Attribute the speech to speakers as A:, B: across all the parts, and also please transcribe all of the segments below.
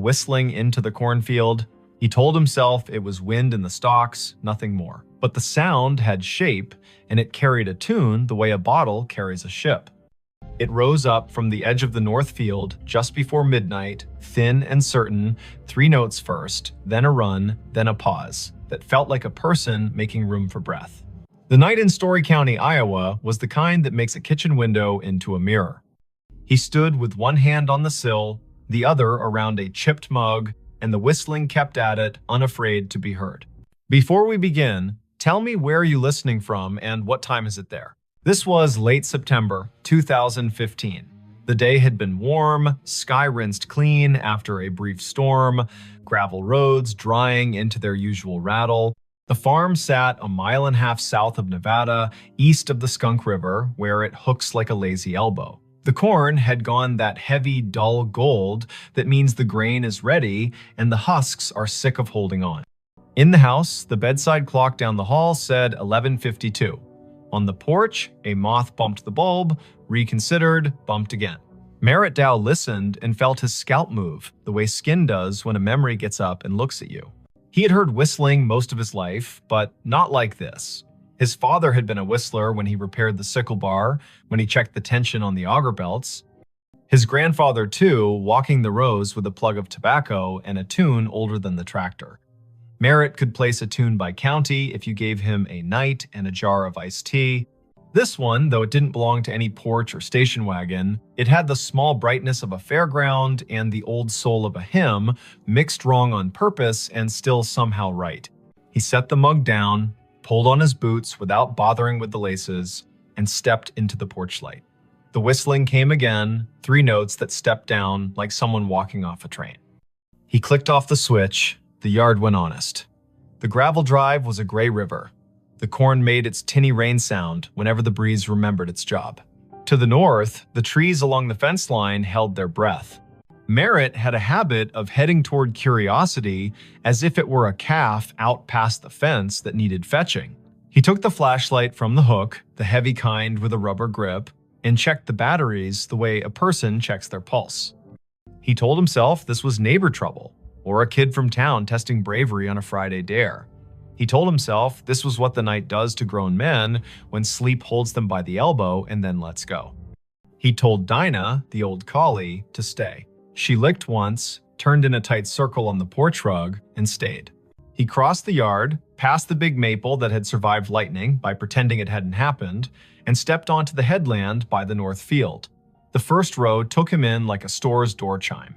A: whistling into the cornfield. He told himself it was wind in the stalks, nothing more. But the sound had shape, and it carried a tune the way a bottle carries a ship. It rose up from the edge of the north field just before midnight, thin and certain, 3 notes first, then a run, then a pause, that felt like a person making room for breath. The night in Story County, Iowa, was the kind that makes a kitchen window into a mirror. He stood with one hand on the sill, the other around a chipped mug, and the whistling kept at it, unafraid to be heard. Before we begin, tell me where you're listening from and what time is it there? This was late September 2015. The day had been warm, sky rinsed clean after a brief storm, gravel roads drying into their usual rattle. The farm sat a mile and a half south of Nevada, east of the Skunk River, where it hooks like a lazy elbow. The corn had gone that heavy, dull gold that means the grain is ready and the husks are sick of holding on. In the house, the bedside clock down the hall said 11:52. On the porch, a moth bumped the bulb, reconsidered, bumped again. Merritt Dow listened and felt his scalp move, the way skin does when a memory gets up and looks at you. He had heard whistling most of his life, but not like this. His father had been a whistler when he repaired the sickle bar, when he checked the tension on the auger belts. His grandfather, too, walking the rows with a plug of tobacco and a tune older than the tractor. Merritt could place a tune by county if you gave him a night and a jar of iced tea. This one, though it didn't belong to any porch or station wagon, it had the small brightness of a fairground and the old soul of a hymn, mixed wrong on purpose and still somehow right. He set the mug down, pulled on his boots without bothering with the laces, and stepped into the porch light. The whistling came again, 3 notes that stepped down like someone walking off a train. He clicked off the switch. The yard went honest. The gravel drive was a gray river. The corn made its tinny rain sound whenever the breeze remembered its job. To the north, the trees along the fence line held their breath. Merritt had a habit of heading toward curiosity as if it were a calf out past the fence that needed fetching. He took the flashlight from the hook, the heavy kind with a rubber grip, and checked the batteries the way a person checks their pulse. He told himself this was neighbor trouble, or a kid from town testing bravery on a Friday dare. He told himself this was what the night does to grown men when sleep holds them by the elbow and then lets go. He told Dinah, the old collie, to stay. She licked once, turned in a tight circle on the porch rug, and stayed. He crossed the yard, past the big maple that had survived lightning by pretending it hadn't happened, and stepped onto the headland by the north field. The first row took him in like a store's door chime.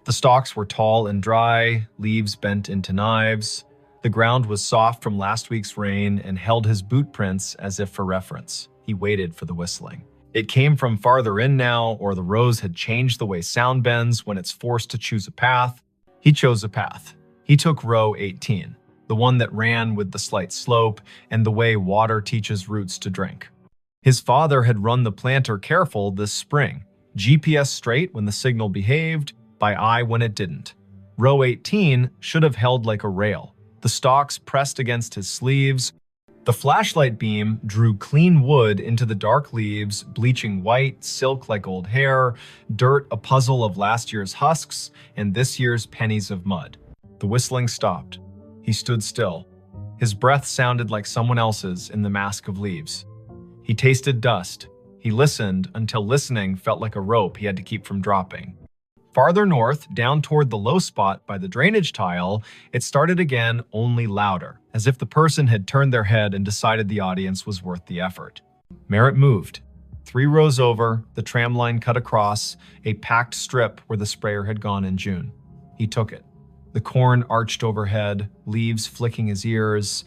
A: The stalks were tall and dry, leaves bent into knives. The ground was soft from last week's rain and held his boot prints as if for reference. He waited for the whistling. It came from farther in now, or the rows had changed the way sound bends when it's forced to choose a path. He chose a path. He took row 18, the one that ran with the slight slope and the way water teaches roots to drink. His father had run the planter careful this spring, GPS straight when the signal behaved, by eye when it didn't. Row 18 should have held like a rail. The stalks pressed against his sleeves. The flashlight beam drew clean wood into the dark leaves, bleaching white, silk like old hair, dirt a puzzle of last year's husks, and this year's pennies of mud. The whistling stopped. He stood still. His breath sounded like someone else's in the mask of leaves. He tasted dust. He listened until listening felt like a rope he had to keep from dropping. Farther north, down toward the low spot by the drainage tile, it started again, only louder, as if the person had turned their head and decided the audience was worth the effort. Merritt moved. 3 rows over, the tram line cut across, a packed strip where the sprayer had gone in June. He took it. The corn arched overhead, leaves flicking his ears.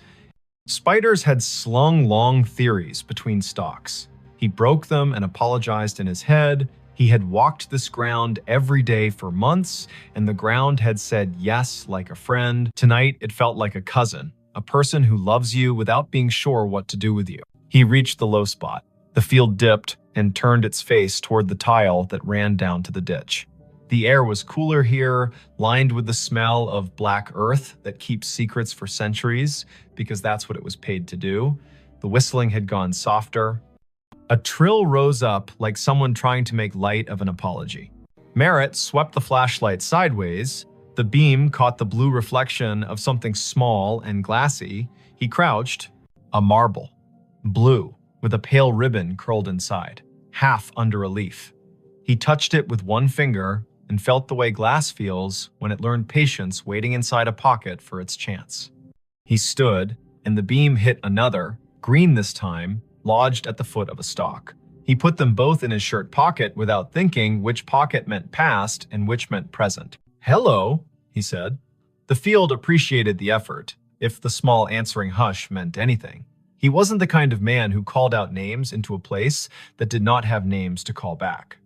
A: Spiders had slung long theories between stalks. He broke them and apologized in his head. He had walked this ground every day for months, and the ground had said yes like a friend. Tonight, it felt like a cousin, a person who loves you without being sure what to do with you. He reached the low spot. The field dipped and turned its face toward the tile that ran down to the ditch. The air was cooler here, lined with the smell of black earth that keeps secrets for centuries, because that's what it was paid to do. The whistling had gone softer. A trill rose up like someone trying to make light of an apology. Merritt swept the flashlight sideways. The beam caught the blue reflection of something small and glassy. He crouched. A marble. Blue, with a pale ribbon curled inside, half under a leaf. He touched it with one finger and felt the way glass feels when it learned patience waiting inside a pocket for its chance. He stood, and the beam hit another, green this time, lodged at the foot of a stalk. He put them both in his shirt pocket without thinking which pocket meant past and which meant present. "Hello," he said. The field appreciated the effort, if the small answering hush meant anything. He wasn't the kind of man who called out names into a place that did not have names to call back.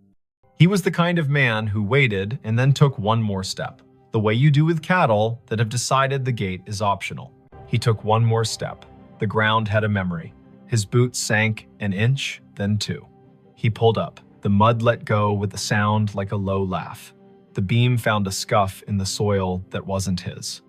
A: He was the kind of man who waited and then took one more step, the way you do with cattle that have decided the gate is optional. He took one more step. The ground had a memory. His boots sank an inch, then two. He pulled up. The mud let go with a sound like a low laugh. The beam found a scuff in the soil that wasn't his.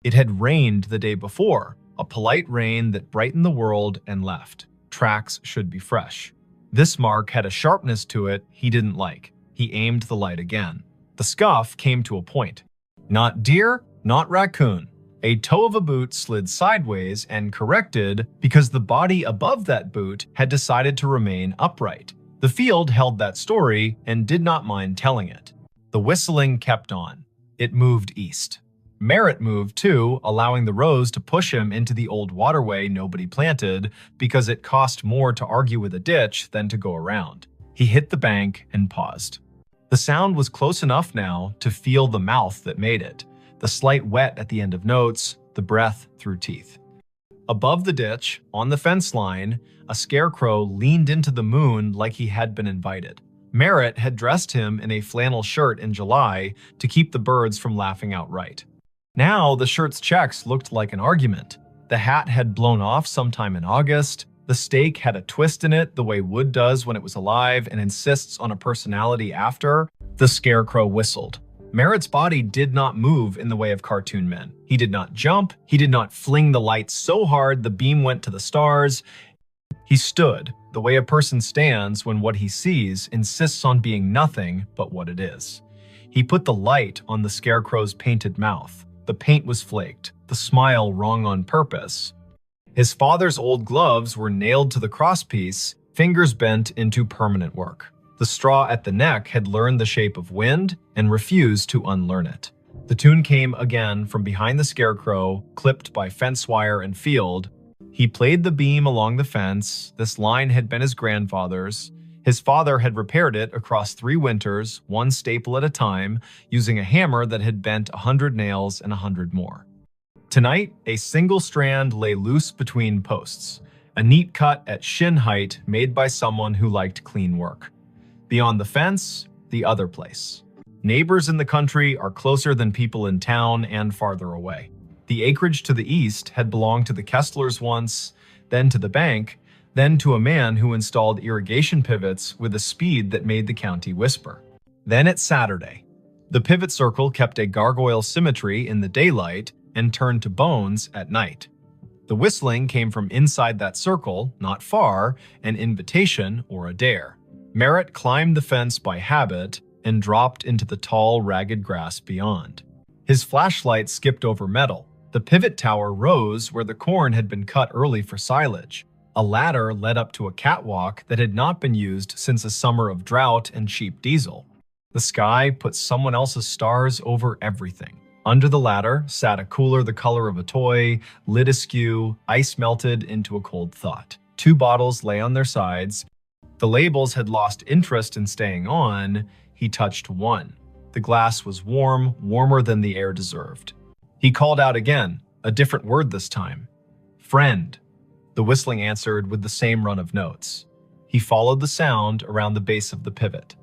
A: It had rained the day before, a polite rain that brightened the world and left. Tracks should be fresh. This mark had a sharpness to it he didn't like. He aimed the light again. The scuff came to a point. Not deer, not raccoon. A toe of a boot slid sideways and corrected because the body above that boot had decided to remain upright. The field held that story and did not mind telling it. The whistling kept on. It moved east. Merritt moved too, allowing the rows to push him into the old waterway nobody planted because it cost more to argue with a ditch than to go around. He hit the bank and paused. The sound was close enough now to feel the mouth that made it, the slight wet at the end of notes, the breath through teeth. Above the ditch, on the fence line, a scarecrow leaned into the moon like he had been invited. Merritt had dressed him in a flannel shirt in July to keep the birds from laughing outright. Now the shirt's checks looked like an argument. The hat had blown off sometime in August. The steak had a twist in it the way wood does when it was alive and insists on a personality after. The scarecrow whistled. Merritt's body did not move in the way of cartoon men. He did not jump. He did not fling the light so hard the beam went to the stars. He stood, the way a person stands when what he sees insists on being nothing but what it is. He put the light on the scarecrow's painted mouth. The paint was flaked, the smile wrong on purpose. His father's old gloves were nailed to the crosspiece, fingers bent into permanent work. The straw at the neck had learned the shape of wind and refused to unlearn it. The tune came again from behind the scarecrow, clipped by fence wire and field. He played the beam along the fence. This line had been his grandfather's. His father had repaired it across 3 winters, one staple at a time, using a hammer that had bent 100 nails and 100 more. Tonight, a single strand lay loose between posts, a neat cut at shin height made by someone who liked clean work. Beyond the fence, the other place. Neighbors in the country are closer than people in town and farther away. The acreage to the east had belonged to the Kesslers once, then to the bank, then to a man who installed irrigation pivots with a speed that made the county whisper. Then it's Saturday. The pivot circle kept a gargoyle symmetry in the daylight and turned to bones at night. The whistling came from inside that circle, not far, an invitation or a dare. Merritt climbed the fence by habit and dropped into the tall, ragged grass beyond. His flashlight skipped over metal. The pivot tower rose where the corn had been cut early for silage. A ladder led up to a catwalk that had not been used since a summer of drought and cheap diesel. The sky put someone else's stars over everything. Under the ladder sat a cooler the color of a toy, lid askew, ice melted into a cold thought. 2 bottles lay on their sides. The labels had lost interest in staying on. He touched one. The glass was warm, warmer than the air deserved. He called out again, a different word this time. "Friend." The whistling answered with the same run of notes. He followed the sound around the base of the pivot.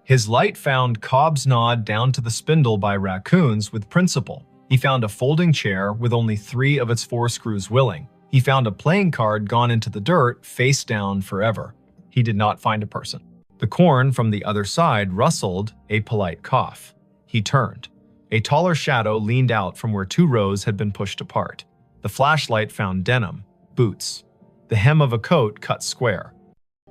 A: His light found Cobb's nod down to the spindle by raccoons with principle. He found a folding chair with only 3 of its 4 screws willing. He found a playing card gone into the dirt, face down forever. He did not find a person. The corn from the other side rustled, a polite cough. He turned. A taller shadow leaned out from where 2 rows had been pushed apart. The flashlight found denim. Boots. The hem of a coat cut square.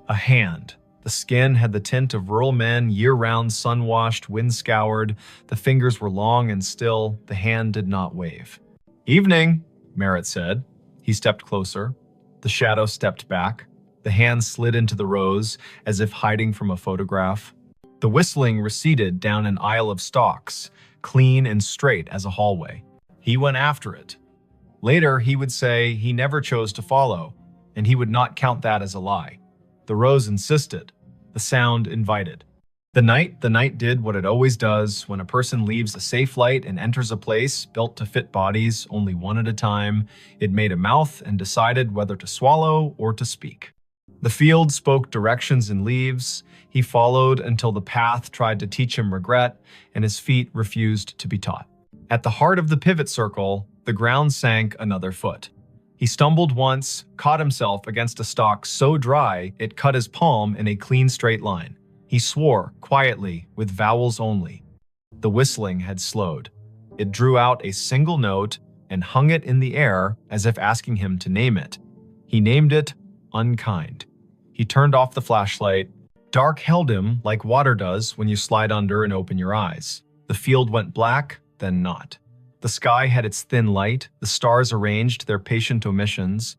A: A hand. The skin had the tint of rural men, year-round, sun-washed, wind-scoured. The fingers were long and still. The hand did not wave. "Evening," Merritt said. He stepped closer. The shadow stepped back. The hand slid into the rose, as if hiding from a photograph. The whistling receded down an aisle of stalks, clean and straight as a hallway. He went after it. Later, he would say he never chose to follow, and he would not count that as a lie. The rose insisted. The sound invited. The night did what it always does when a person leaves a safe light and enters a place built to fit bodies only one at a time. It made a mouth and decided whether to swallow or to speak. The field spoke directions in leaves. He followed until the path tried to teach him regret, and his feet refused to be taught. At the heart of the pivot circle, the ground sank another foot. He stumbled once, caught himself against a stalk so dry it cut his palm in a clean straight line. He swore, quietly, with vowels only. The whistling had slowed. It drew out a single note and hung it in the air as if asking him to name it. He named it Unkind. He turned off the flashlight. Dark held him like water does when you slide under and open your eyes. The field went black, then not. The sky had its thin light, the stars arranged their patient omissions.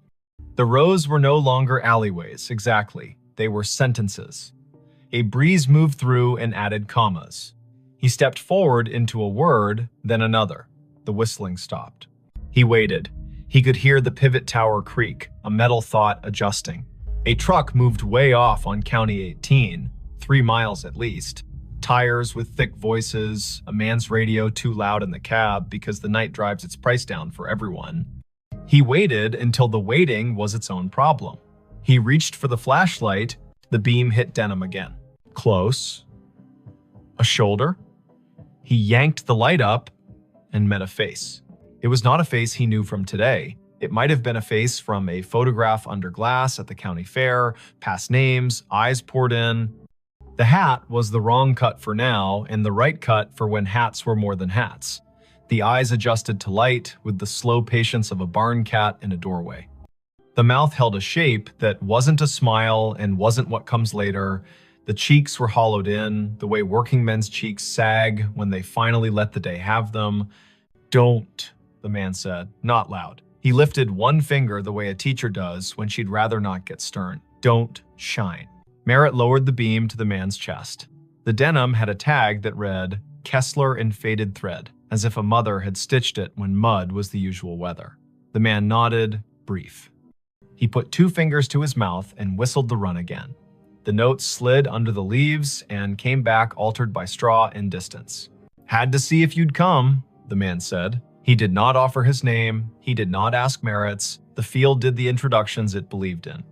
A: The rows were no longer alleyways, exactly. They were sentences. A breeze moved through and added commas. He stepped forward into a word, then another. The whistling stopped. He waited. He could hear the pivot tower creak, a metal thought adjusting. A truck moved way off on County 18, 3 miles at least. Tires with thick voices, a man's radio too loud in the cab because the night drives its price down for everyone. He waited until the waiting was its own problem. He reached for the flashlight. The beam hit denim again. Close. A shoulder. He yanked the light up and met a face. It was not a face he knew from today. It might have been a face from a photograph under glass at the county fair, past names, eyes poured in. The hat was the wrong cut for now and the right cut for when hats were more than hats. The eyes adjusted to light with the slow patience of a barn cat in a doorway. The mouth held a shape that wasn't a smile and wasn't what comes later. The cheeks were hollowed in, the way working men's cheeks sag when they finally let the day have them. "Don't," the man said, not loud. He lifted one finger the way a teacher does when she'd rather not get stern. "Don't shine." Merritt lowered the beam to the man's chest. The denim had a tag that read, "Kessler in faded thread," as if a mother had stitched it when mud was the usual weather. The man nodded, brief. He put 2 fingers to his mouth and whistled the run again. The note slid under the leaves and came back altered by straw and distance. "Had to see if you'd come," the man said. He did not offer his name. He did not ask Merritt's. The field did the introductions it believed in.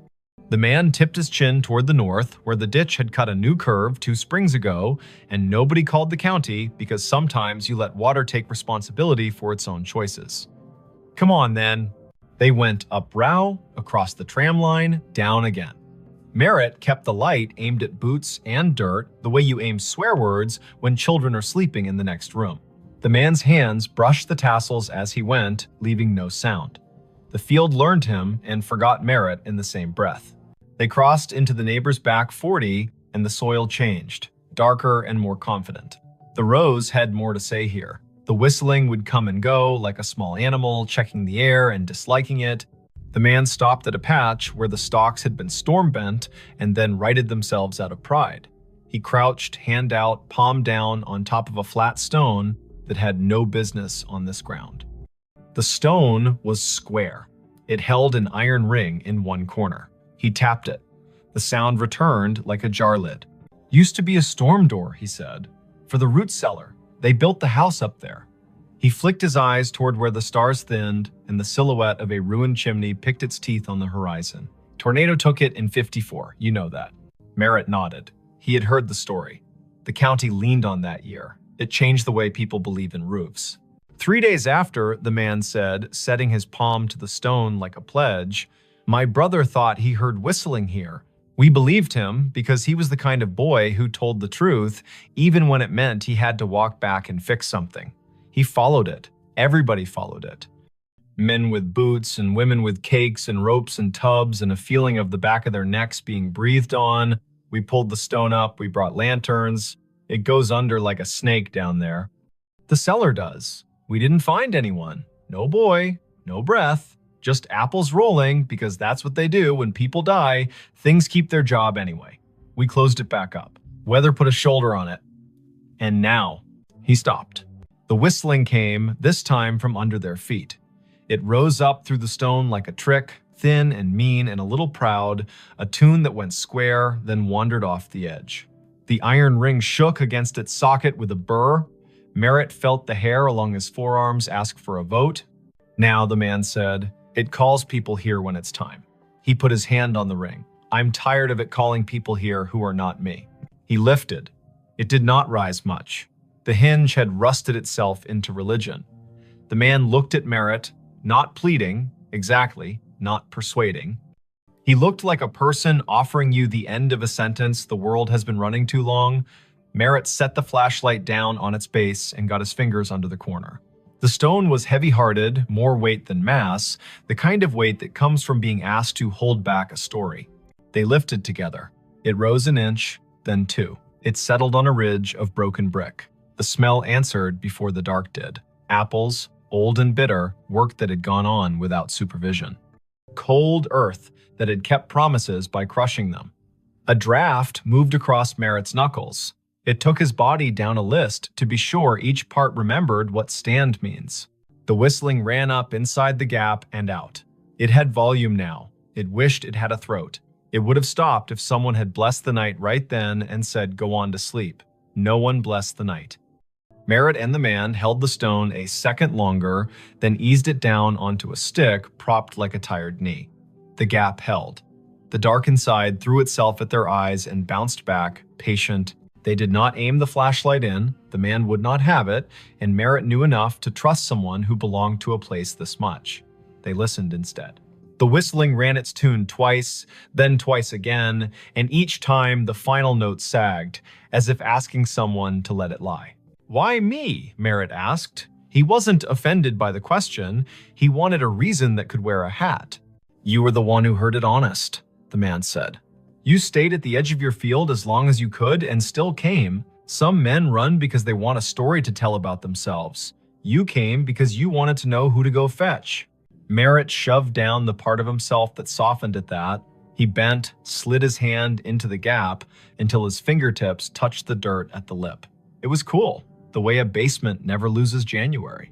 A: The man tipped his chin toward the north, where the ditch had cut a new curve 2 springs ago, and nobody called the county because sometimes you let water take responsibility for its own choices. "Come on, then." They went up Row, across the tram line, down again. Merritt kept the light aimed at boots and dirt, the way you aim swear words when children are sleeping in the next room. The man's hands brushed the tassels as he went, leaving no sound. The field learned him and forgot Merritt in the same breath. They crossed into the neighbor's back 40, and the soil changed, darker and more confident. The rows had more to say here. The whistling would come and go like a small animal, checking the air and disliking it. The man stopped at a patch where the stalks had been storm-bent and then righted themselves out of pride. He crouched, hand out, palm down, on top of a flat stone that had no business on this ground. The stone was square. It held an iron ring in one corner. He tapped it. The sound returned like a jar lid. "Used to be a storm door," he said. "For the root cellar. They built the house up there." He flicked his eyes toward where the stars thinned and the silhouette of a ruined chimney picked its teeth on the horizon. "Tornado took it in '54, you know that." Merritt nodded. He had heard the story. The county leaned on that year. It changed the way people believe in roofs. 3 days after, the man said, setting his palm to the stone like a pledge, "My brother thought he heard whistling here. We believed him because he was the kind of boy who told the truth, even when it meant he had to walk back and fix something. He followed it. Everybody followed it. Men with boots and women with cakes and ropes and tubs and a feeling of the back of their necks being breathed on. We pulled the stone up, we brought lanterns. It goes under like a snake down there. The cellar does. We didn't find anyone. No boy, no breath. Just apples rolling, because that's what they do when people die. Things keep their job anyway. We closed it back up. Weather put a shoulder on it. And now, he stopped. The whistling came, this time from under their feet. It rose up through the stone like a trick, thin and mean and a little proud, a tune that went square, then wandered off the edge. The iron ring shook against its socket with a burr. Merritt felt the hair along his forearms ask for a vote. Now, the man said, it calls people here when it's time. He put his hand on the ring. I'm tired of it calling people here who are not me. He lifted. It did not rise much. The hinge had rusted itself into religion. The man looked at Merritt, not pleading, exactly, not persuading. He looked like a person offering you the end of a sentence the world has been running too long. Merritt set the flashlight down on its base and got his fingers under the corner. The stone was heavy-hearted, more weight than mass, the kind of weight that comes from being asked to hold back a story. They lifted together. It rose an inch, then two. It settled on a ridge of broken brick. The smell answered before the dark did. Apples, old and bitter, work that had gone on without supervision. Cold earth that had kept promises by crushing them. A draft moved across Merritt's knuckles. It took his body down a list to be sure each part remembered what stand means. The whistling ran up inside the gap and out. It had volume now. It wished it had a throat. It would have stopped if someone had blessed the night right then and said, go on to sleep. No one blessed the night. Merritt and the man held the stone a second longer, then eased it down onto a stick propped like a tired knee. The gap held. The dark inside threw itself at their eyes and bounced back, patient. They did not aim the flashlight in, the man would not have it, and Merritt knew enough to trust someone who belonged to a place this much. They listened instead. The whistling ran its tune twice, then twice again, and each time the final note sagged, as if asking someone to let it lie. Why me? Merritt asked. He wasn't offended by the question. He wanted a reason that could wear a hat. You were the one who heard it honest, the man said. You stayed at the edge of your field as long as you could and still came. Some men run because they want a story to tell about themselves. You came because you wanted to know who to go fetch. Merritt shoved down the part of himself that softened at that. He bent, slid his hand into the gap until his fingertips touched the dirt at the lip. It was cool, the way a basement never loses January.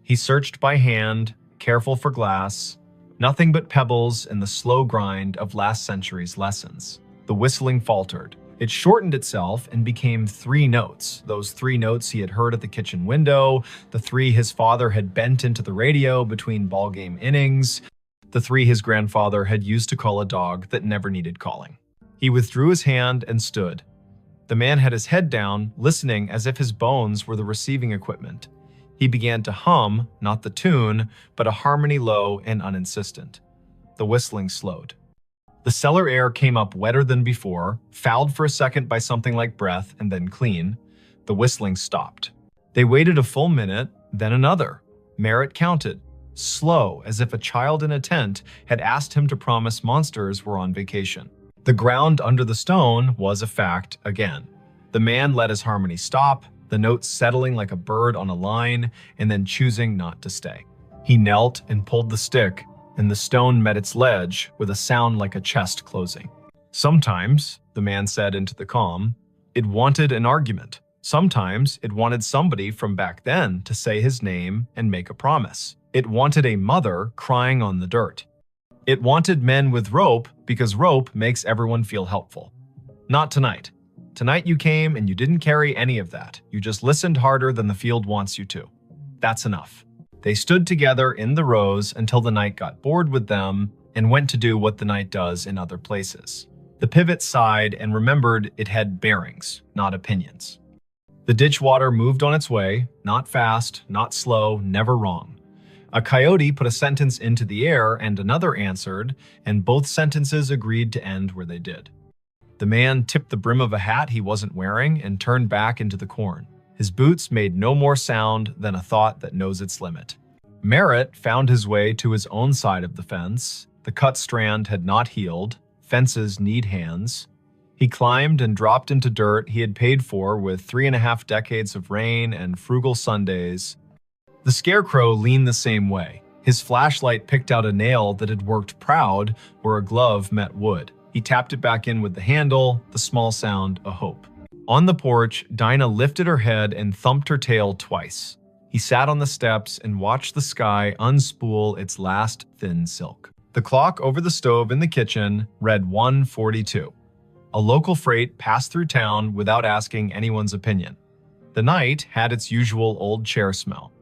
A: He searched by hand, careful for glass. Nothing but pebbles and the slow grind of last century's lessons. The whistling faltered. It shortened itself and became 3 notes, those 3 notes he had heard at the kitchen window, the 3 his father had bent into the radio between ballgame innings, the 3 his grandfather had used to call a dog that never needed calling. He withdrew his hand and stood. The man had his head down, listening as if his bones were the receiving equipment. He began to hum, not the tune, but a harmony low and uninsistent. The whistling slowed. The cellar air came up wetter than before, fouled for a second by something like breath, and then clean. The whistling stopped. They waited a full minute, then another. Merritt counted, slow, as if a child in a tent had asked him to promise monsters were on vacation. The ground under the stone was a fact again. The man let his harmony stop, the notes settling like a bird on a line, and then choosing not to stay. He knelt and pulled the stick, and the stone met its ledge with a sound like a chest closing. Sometimes, the man said into the calm, it wanted an argument. Sometimes it wanted somebody from back then to say his name and make a promise. It wanted a mother crying on the dirt. It wanted men with rope because rope makes everyone feel helpful. Not tonight. Tonight you came and you didn't carry any of that. You just listened harder than the field wants you to. That's enough. They stood together in the rows until the night got bored with them and went to do what the night does in other places. The pivot sighed and remembered it had bearings, not opinions. The ditch water moved on its way, not fast, not slow, never wrong. A coyote put a sentence into the air and another answered, and both sentences agreed to end where they did. The man tipped the brim of a hat he wasn't wearing and turned back into the corn. His boots made no more sound than a thought that knows its limit. Merritt found his way to his own side of the fence. The cut strand had not healed. Fences need hands. He climbed and dropped into dirt he had paid for with 3.5 decades of rain and frugal Sundays. The Scarecrow leaned the same way. His flashlight picked out a nail that had worked proud where a glove met wood. He tapped it back in with the handle, the small sound a hope. On the porch, Dinah lifted her head and thumped her tail twice. He sat on the steps and watched the sky unspool its last thin silk. The clock over the stove in the kitchen read 1:42. A local freight passed through town without asking anyone's opinion. The night had its usual old chair smell.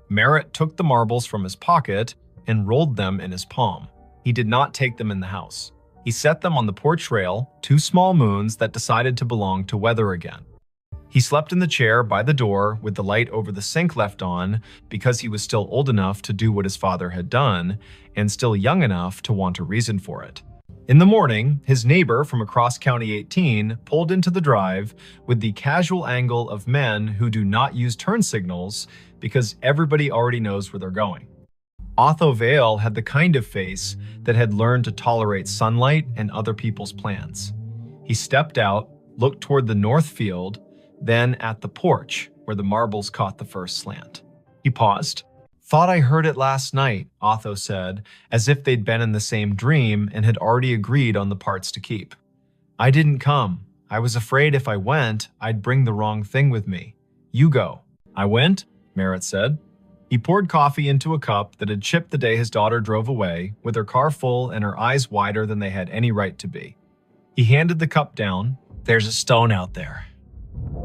A: Merritt took the marbles from his pocket and rolled them in his palm. He did not take them in the house. He set them on the porch rail, 2 small moons that decided to belong to weather again. He slept in the chair by the door with the light over the sink left on because he was still old enough to do what his father had done and still young enough to want a reason for it. In the morning, his neighbor from across County 18 pulled into the drive with the casual angle of men who do not use turn signals because everybody already knows where they're going. Otho Vale had the kind of face that had learned to tolerate sunlight and other people's plans. He stepped out, looked toward the north field, then at the porch where the marbles caught the first slant. He paused. "Thought I heard it last night," Otho said, as if they'd been in the same dream and had already agreed on the parts to keep. "I didn't come. I was afraid if I went, I'd bring the wrong thing with me. You go." "I went," Merritt said. He poured coffee into a cup that had chipped the day his daughter drove away, with her car full and her eyes wider than they had any right to be. He handed the cup down. "There's a stone out there.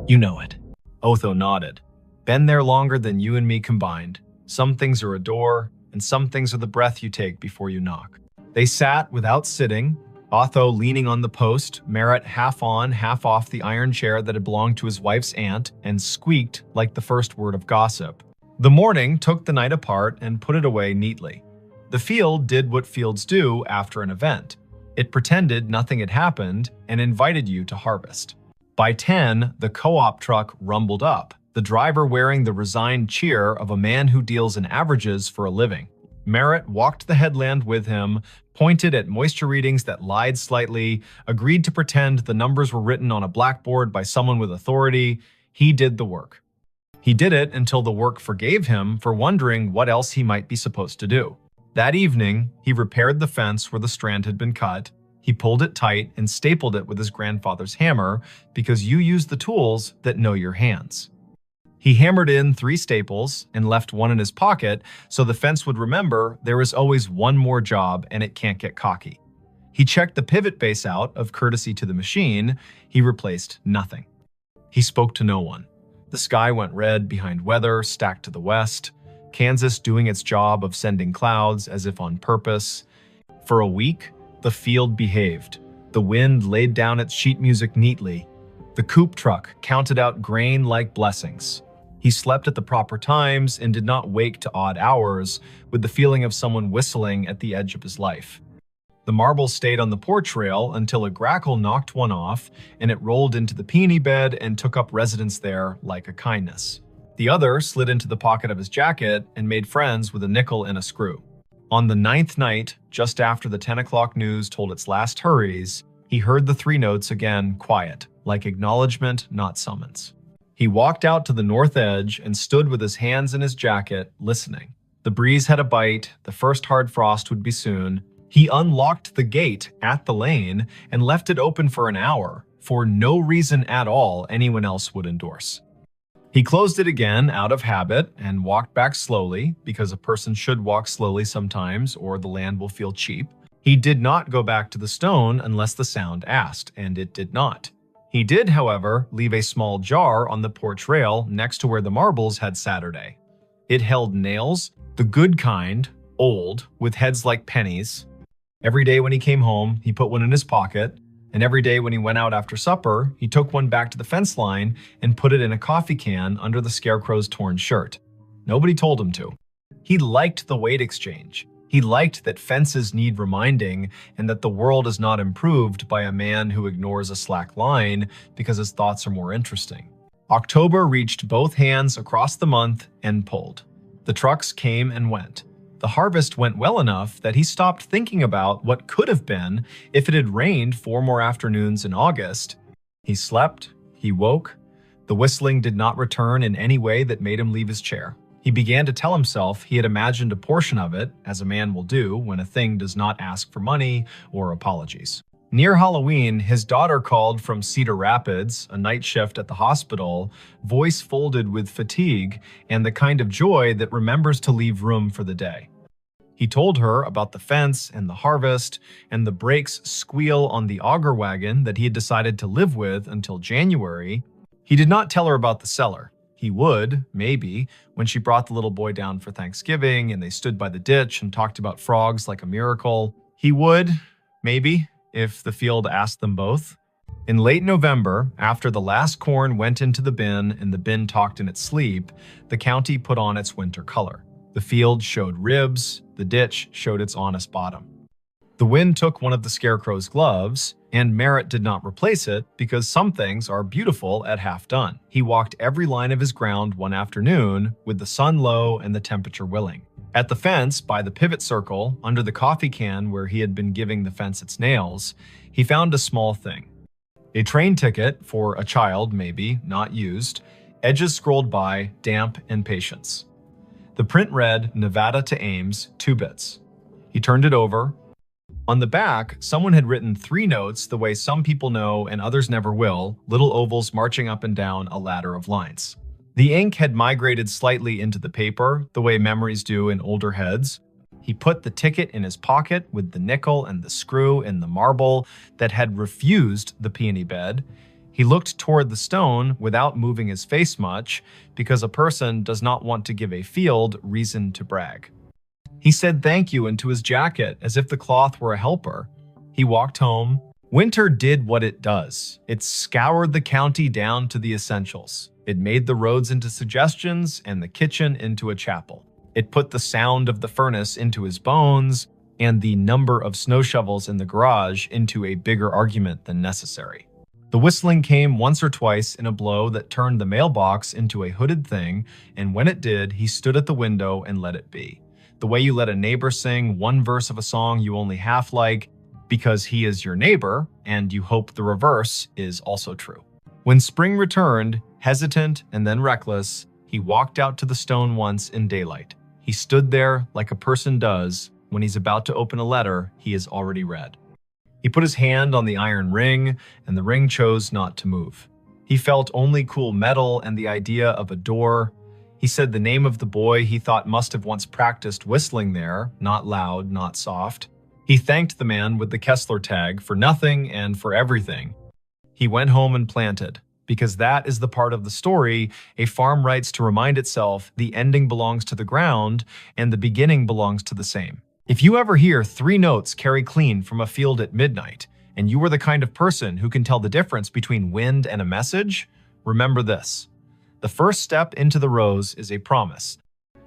A: You know it." Otho nodded. "Been there longer than you and me combined. Some things are a door, and some things are the breath you take before you knock." They sat without sitting, Otho leaning on the post, Merritt half on, half off the iron chair that had belonged to his wife's aunt, and squeaked like the first word of gossip. The morning took the night apart and put it away neatly. The field did what fields do after an event. It pretended nothing had happened and invited you to harvest. By 10, the co-op truck rumbled up, the driver wearing the resigned cheer of a man who deals in averages for a living. Merritt walked the headland with him, pointed at moisture readings that lied slightly, agreed to pretend the numbers were written on a blackboard by someone with authority. He did the work. He did it until the work forgave him for wondering what else he might be supposed to do. That evening, he repaired the fence where the strand had been cut. He pulled it tight and stapled it with his grandfather's hammer because you use the tools that know your hands. He hammered in 3 staples and left one in his pocket so the fence would remember there is always one more job and it can't get cocky. He checked the pivot base out of courtesy to the machine. He replaced nothing. He spoke to no one. The sky went red behind weather stacked to the west, Kansas doing its job of sending clouds as if on purpose. For a week, the field behaved. The wind laid down its sheet music neatly. The coupe truck counted out grain like blessings. He slept at the proper times and did not wake to odd hours with the feeling of someone whistling at the edge of his life. The marbles stayed on the porch rail until a grackle knocked one off and it rolled into the peony bed and took up residence there like a kindness. The other slid into the pocket of his jacket and made friends with a nickel and a screw. On the 9th night, just after the 10 o'clock news told its last hurries, he heard the 3 notes again quiet, like acknowledgement, not summons. He walked out to the north edge and stood with his hands in his jacket, listening. The breeze had a bite, the first hard frost would be soon. He unlocked the gate at the lane and left it open for an hour, for no reason at all anyone else would endorse. He closed it again out of habit and walked back slowly, because a person should walk slowly sometimes or the land will feel cheap. He did not go back to the stone unless the sound asked, and it did not. He did, however, leave a small jar on the porch rail next to where the marbles had Saturday. It held nails, the good kind, old, with heads like pennies. Every day when he came home, he put one in his pocket, and every day when he went out after supper, he took one back to the fence line and put it in a coffee can under the Scarecrow's torn shirt. Nobody told him to. He liked the weight exchange. He liked that fences need reminding and that the world is not improved by a man who ignores a slack line because his thoughts are more interesting. October reached both hands across the month and pulled. The trucks came and went. The harvest went well enough that he stopped thinking about what could have been if it had rained 4 more afternoons in August. He slept, he woke. The whistling did not return in any way that made him leave his chair. He began to tell himself he had imagined a portion of it, as a man will do when a thing does not ask for money or apologies. Near Halloween, his daughter called from Cedar Rapids, a night shift at the hospital, voice folded with fatigue and the kind of joy that remembers to leave room for the day. He told her about the fence and the harvest and the brakes squeal on the auger wagon that he had decided to live with until January. He did not tell her about the cellar. He would, maybe, when she brought the little boy down for Thanksgiving and they stood by the ditch and talked about frogs like a miracle. He would, maybe, if the field asked them both. In late November, after the last corn went into the bin and the bin talked in its sleep, the county put on its winter color. The field showed ribs, the ditch showed its honest bottom. The wind took one of the scarecrow's gloves, and Merritt did not replace it because some things are beautiful at half done. He walked every line of his ground one afternoon with the sun low and the temperature willing. At the fence, by the pivot circle, under the coffee can where he had been giving the fence its nails, he found a small thing. A train ticket for a child, maybe, not used, edges scrolled by, damp and patience. The print read, Nevada to Ames, 2 bits. He turned it over. On the back, someone had written 3 notes the way some people know and others never will, little ovals marching up and down a ladder of lines. The ink had migrated slightly into the paper, the way memories do in older heads. He put the ticket in his pocket with the nickel and the screw and the marble that had refused the peony bed. He looked toward the stone without moving his face much, because a person does not want to give a field reason to brag. He said thank you into his jacket as if the cloth were a helper. He walked home. Winter did what it does. It scoured the county down to the essentials. It made the roads into suggestions and the kitchen into a chapel. It put the sound of the furnace into his bones and the number of snow shovels in the garage into a bigger argument than necessary. The whistling came once or twice in a blow that turned the mailbox into a hooded thing, and when it did, he stood at the window and let it be. The way you let a neighbor sing one verse of a song you only half like because he is your neighbor, and you hope the reverse is also true. When spring returned, hesitant and then reckless, he walked out to the stone once in daylight. He stood there like a person does when he's about to open a letter he has already read. He put his hand on the iron ring, and the ring chose not to move. He felt only cool metal and the idea of a door. He said the name of the boy he thought must have once practiced whistling there, not loud, not soft. He thanked the man with the Kessler tag for nothing and for everything. He went home and planted, because that is the part of the story a farm writes to remind itself the ending belongs to the ground and the beginning belongs to the same. If you ever hear 3 notes carry clean from a field at midnight, and you are the kind of person who can tell the difference between wind and a message, remember this. The first step into the rose is a promise.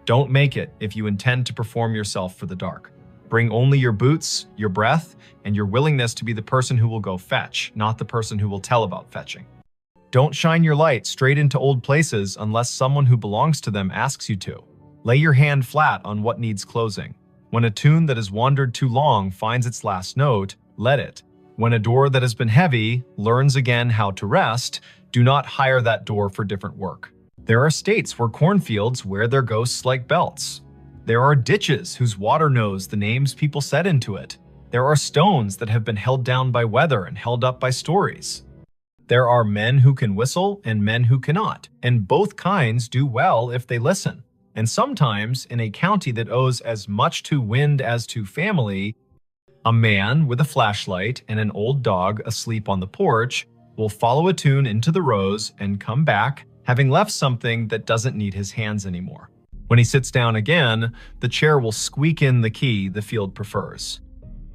A: Don't make it if you intend to perform yourself for the dark. Bring only your boots, your breath, and your willingness to be the person who will go fetch, not the person who will tell about fetching. Don't shine your light straight into old places unless someone who belongs to them asks you to. Lay your hand flat on what needs closing. When a tune that has wandered too long finds its last note, let it. When a door that has been heavy learns again how to rest, do not hire that door for different work. There are states where cornfields wear their ghosts like belts. There are ditches whose water knows the names people set into it. There are stones that have been held down by weather and held up by stories. There are men who can whistle and men who cannot, and both kinds do well if they listen. And sometimes, in a county that owes as much to wind as to family, a man with a flashlight and an old dog asleep on the porch will follow a tune into the rose and come back, having left something that doesn't need his hands anymore. When he sits down again, the chair will squeak in the key the field prefers.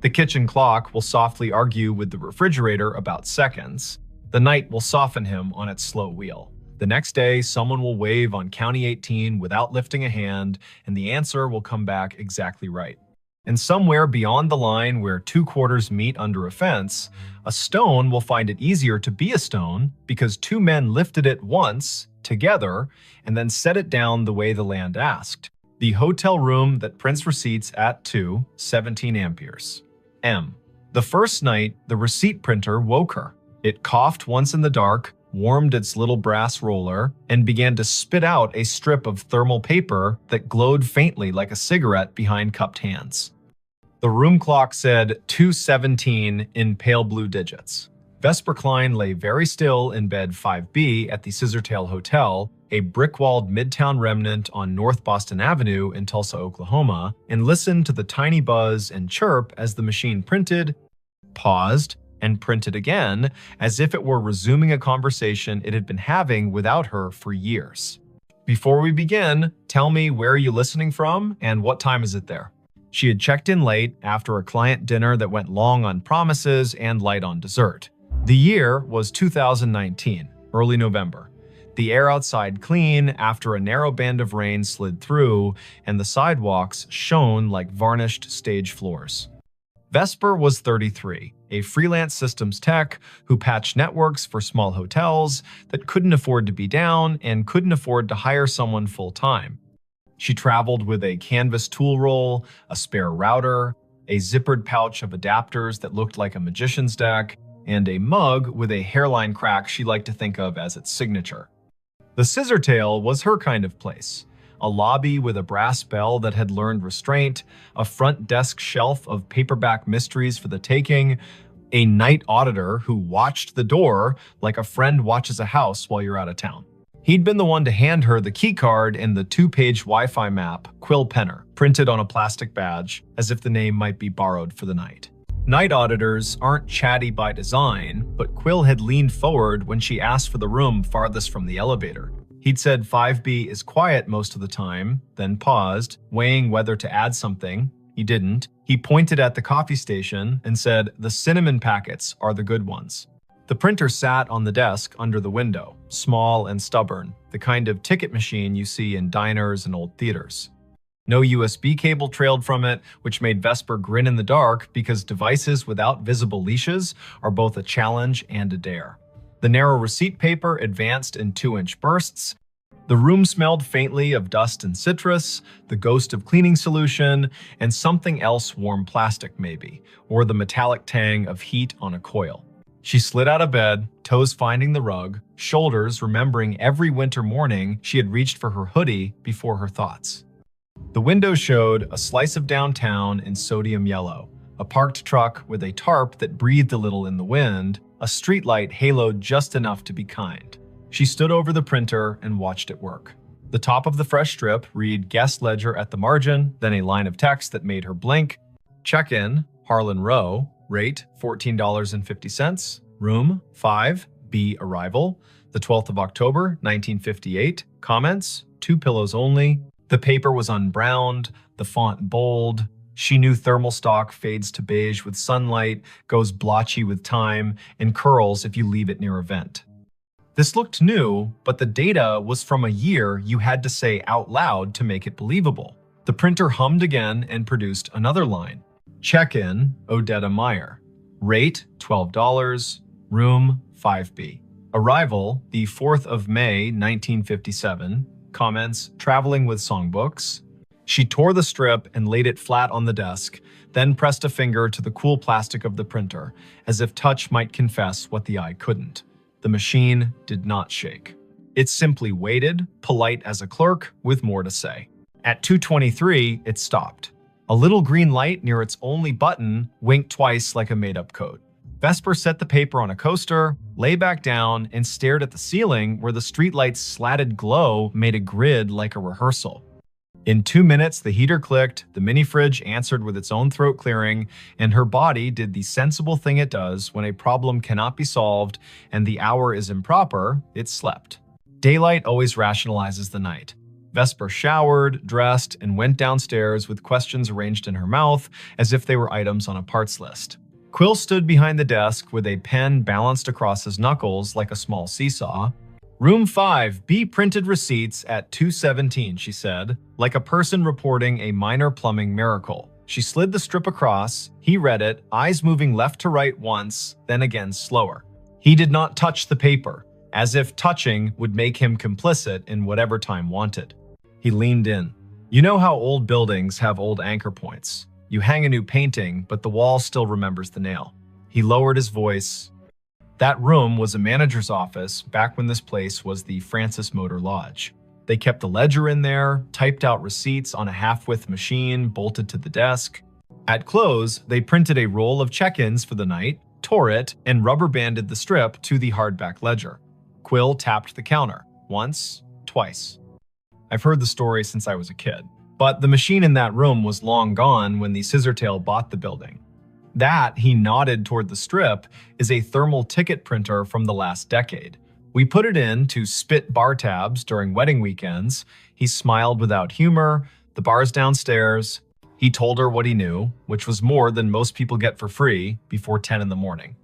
A: The kitchen clock will softly argue with the refrigerator about seconds. The night will soften him on its slow wheel. The next day, someone will wave on County 18 without lifting a hand, and the answer will come back exactly right. And somewhere beyond the line where 2 quarters meet under a fence, a stone will find it easier to be a stone because 2 men lifted it once, together, and then set it down the way the land asked. The hotel room that prints receipts at 17 amperes. M. The first night, the receipt printer woke her. It coughed once in the dark, warmed its little brass roller, and began to spit out a strip of thermal paper that glowed faintly like a cigarette behind cupped hands. The room clock said 2:17 in pale blue digits. Vesper Klein lay very still in bed 5B at the Scissortail Hotel, a brick-walled midtown remnant on North Boston Avenue in Tulsa, Oklahoma, and listened to the tiny buzz and chirp as the machine printed, paused, and printed again, as if it were resuming a conversation it had been having without her for years. Before we begin, tell me where are you listening from and what time is it there? She had checked in late after a client dinner that went long on promises and light on dessert. The year was 2019, early November. The air outside clean after a narrow band of rain slid through, and the sidewalks shone like varnished stage floors. Vesper was 33, a freelance systems tech who patched networks for small hotels that couldn't afford to be down and couldn't afford to hire someone full-time. She traveled with a canvas tool roll, a spare router, a zippered pouch of adapters that looked like a magician's deck, and a mug with a hairline crack she liked to think of as its signature. The Scissortail was her kind of place. A lobby with a brass bell that had learned restraint, a front desk shelf of paperback mysteries for the taking, a night auditor who watched the door like a friend watches a house while you're out of town. He'd been the one to hand her the keycard and the 2-page Wi-Fi map, Quill Penner, printed on a plastic badge, as if the name might be borrowed for the night. Night auditors aren't chatty by design, but Quill had leaned forward when she asked for the room farthest from the elevator. He'd said 5B is quiet most of the time, then paused, weighing whether to add something. He didn't. He pointed at the coffee station and said, "The cinnamon packets are the good ones." The printer sat on the desk under the window, small and stubborn, the kind of ticket machine you see in diners and old theaters. No USB cable trailed from it, which made Vesper grin in the dark because devices without visible leashes are both a challenge and a dare. The narrow receipt paper advanced in 2-inch bursts. The room smelled faintly of dust and citrus, the ghost of cleaning solution, and something else warm plastic maybe, or the metallic tang of heat on a coil. She slid out of bed, toes finding the rug, shoulders remembering every winter morning she had reached for her hoodie before her thoughts. The window showed a slice of downtown in sodium yellow, a parked truck with a tarp that breathed a little in the wind, a streetlight haloed just enough to be kind. She stood over the printer and watched it work. The top of the fresh strip read guest ledger at the margin, then a line of text that made her blink. Check-in, Harlan Row, rate $14.50, room 5B arrival, the 12th of October, 1958, comments, 2 pillows only. The paper was unbrowned, the font bold. She knew thermal stock fades to beige with sunlight, goes blotchy with time, and curls if you leave it near a vent. This looked new, but the data was from a year you had to say out loud to make it believable. The printer hummed again and produced another line. Check-in, Odetta Meyer. Rate, $12, room 5B. Arrival, the 4th of May, 1957. Comments, traveling with songbooks. She tore the strip and laid it flat on the desk, then pressed a finger to the cool plastic of the printer, as if touch might confess what the eye couldn't. The machine did not shake. It simply waited, polite as a clerk, with more to say. At 2:23, it stopped. A little green light near its only button winked twice like a made-up code. Vesper set the paper on a coaster, lay back down, and stared at the ceiling where the streetlight's slatted glow made a grid like a rehearsal. In 2 minutes, the heater clicked, the mini-fridge answered with its own throat clearing, and her body did the sensible thing it does when a problem cannot be solved and the hour is improper, it slept. Daylight always rationalizes the night. Vesper showered, dressed, and went downstairs with questions arranged in her mouth as if they were items on a parts list. Quill stood behind the desk with a pen balanced across his knuckles like a small seesaw. Room 5B printed receipts at 2:17, she said, like a person reporting a minor plumbing miracle. She slid the strip across, he read it, eyes moving left to right once, then again slower. He did not touch the paper, as if touching would make him complicit in whatever time wanted. He leaned in. You know how old buildings have old anchor points. You hang a new painting, but the wall still remembers the nail. He lowered his voice. That room was a manager's office back when this place was the Francis Motor Lodge. They kept a ledger in there, typed out receipts on a half-width machine bolted to the desk. At close, they printed a roll of check-ins for the night, tore it, and rubber-banded the strip to the hardback ledger. Quill tapped the counter. Once, twice. I've heard the story since I was a kid, but the machine in that room was long gone when the Scissortail bought the building. That, he nodded toward the strip, is a thermal ticket printer from the last decade. We put it in to spit bar tabs during wedding weekends. He smiled without humor. The bar's downstairs. He told her what he knew, which was more than most people get for free before 10 in the morning.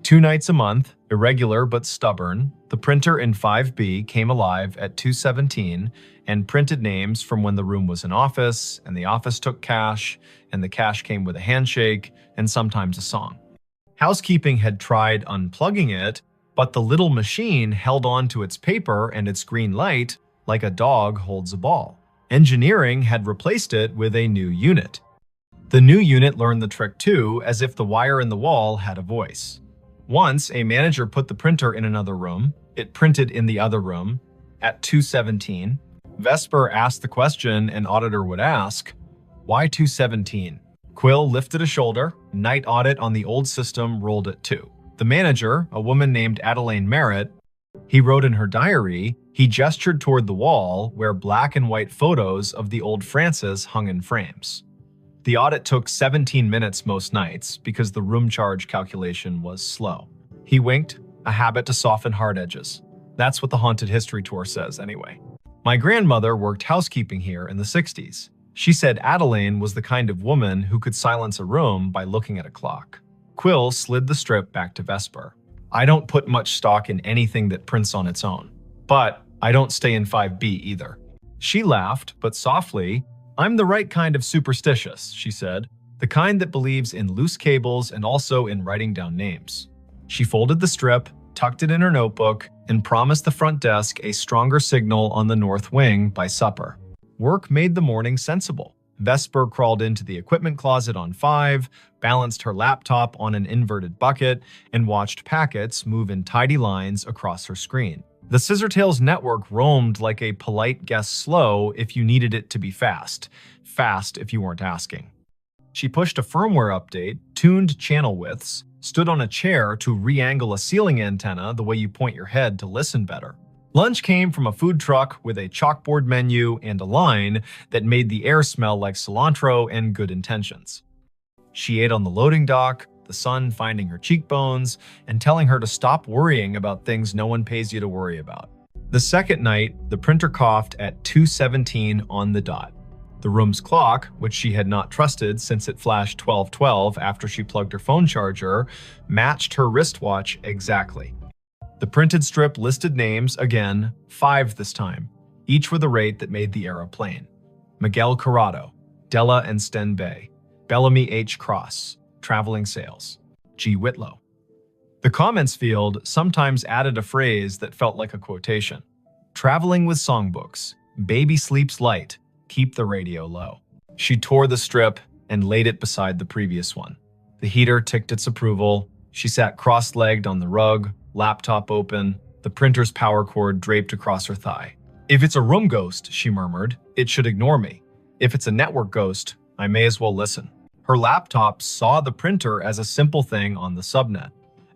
A: 2 nights a month, irregular but stubborn, the printer in 5B came alive at 2:17 and printed names from when the room was an office, and the office took cash, and the cash came with a handshake, and sometimes a song. Housekeeping had tried unplugging it, but the little machine held on to its paper and its green light like a dog holds a ball. Engineering had replaced it with a new unit. The new unit learned the trick too, as if the wire in the wall had a voice. Once, a manager put the printer in another room. It printed in the other room. At 2:17, Vesper asked the question an auditor would ask, "Why 2:17?" Quill lifted a shoulder. Night audit on the old system rolled at 2. The manager, a woman named Adelaine Merritt, he wrote in her diary, he gestured toward the wall where black and white photos of the old Francis hung in frames. The audit took 17 minutes most nights because the room charge calculation was slow. He winked, a habit to soften hard edges. That's what the Haunted History Tour says anyway. My grandmother worked housekeeping here in the 60s. She said Adelaine was the kind of woman who could silence a room by looking at a clock. Quill slid the strip back to Vesper. I don't put much stock in anything that prints on its own. But I don't stay in 5B either. She laughed, but softly. I'm the right kind of superstitious, she said. The kind that believes in loose cables and also in writing down names. She folded the strip, tucked it in her notebook, and promised the front desk a stronger signal on the north wing by supper. Work made the morning sensible. Vesper crawled into the equipment closet on 5, balanced her laptop on an inverted bucket, and watched packets move in tidy lines across her screen. The Scissortail's network roamed like a polite guess slow if you needed it to be fast. Fast if you weren't asking. She pushed a firmware update, tuned channel widths, stood on a chair to re-angle a ceiling antenna the way you point your head to listen better. Lunch came from a food truck with a chalkboard menu and a line that made the air smell like cilantro and good intentions. She ate on the loading dock, the sun finding her cheekbones and telling her to stop worrying about things no one pays you to worry about. The second night, the printer coughed at 2:17 on the dot. The room's clock, which she had not trusted since it flashed 12:12 after she plugged her phone charger, matched her wristwatch exactly. The printed strip listed names again, 5 this time, each with a rate that made the era plain. Miguel Corrado, Della and Sten Bay, Bellamy H. Cross, Traveling Sales, G. Whitlow. The comments field sometimes added a phrase that felt like a quotation. Traveling with songbooks, baby sleeps light, keep the radio low. She tore the strip and laid it beside the previous one. The heater ticked its approval. She sat cross-legged on the rug, laptop open, the printer's power cord draped across her thigh. If it's a room ghost, she murmured, it should ignore me. If it's a network ghost, I may as well listen. Her laptop saw the printer as a simple thing on the subnet,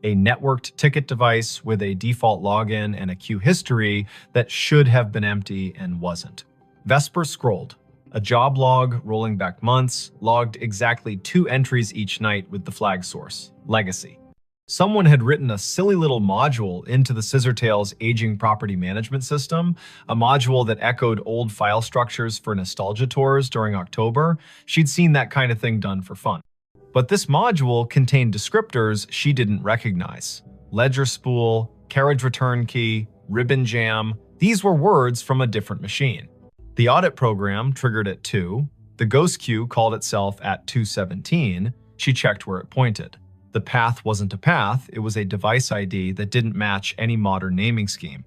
A: a networked ticket device with a default login and a queue history that should have been empty and wasn't. Vesper scrolled. A job log rolling back months logged exactly 2 entries each night with the flag source, Legacy. Someone had written a silly little module into the Scissortail's aging property management system, a module that echoed old file structures for nostalgia tours during October. She'd seen that kind of thing done for fun. But this module contained descriptors she didn't recognize. Ledger spool, carriage return key, ribbon jam. These were words from a different machine. The audit program triggered at 2. The ghost queue called itself at 2:17. She checked where it pointed. The path wasn't a path, it was a device ID that didn't match any modern naming scheme.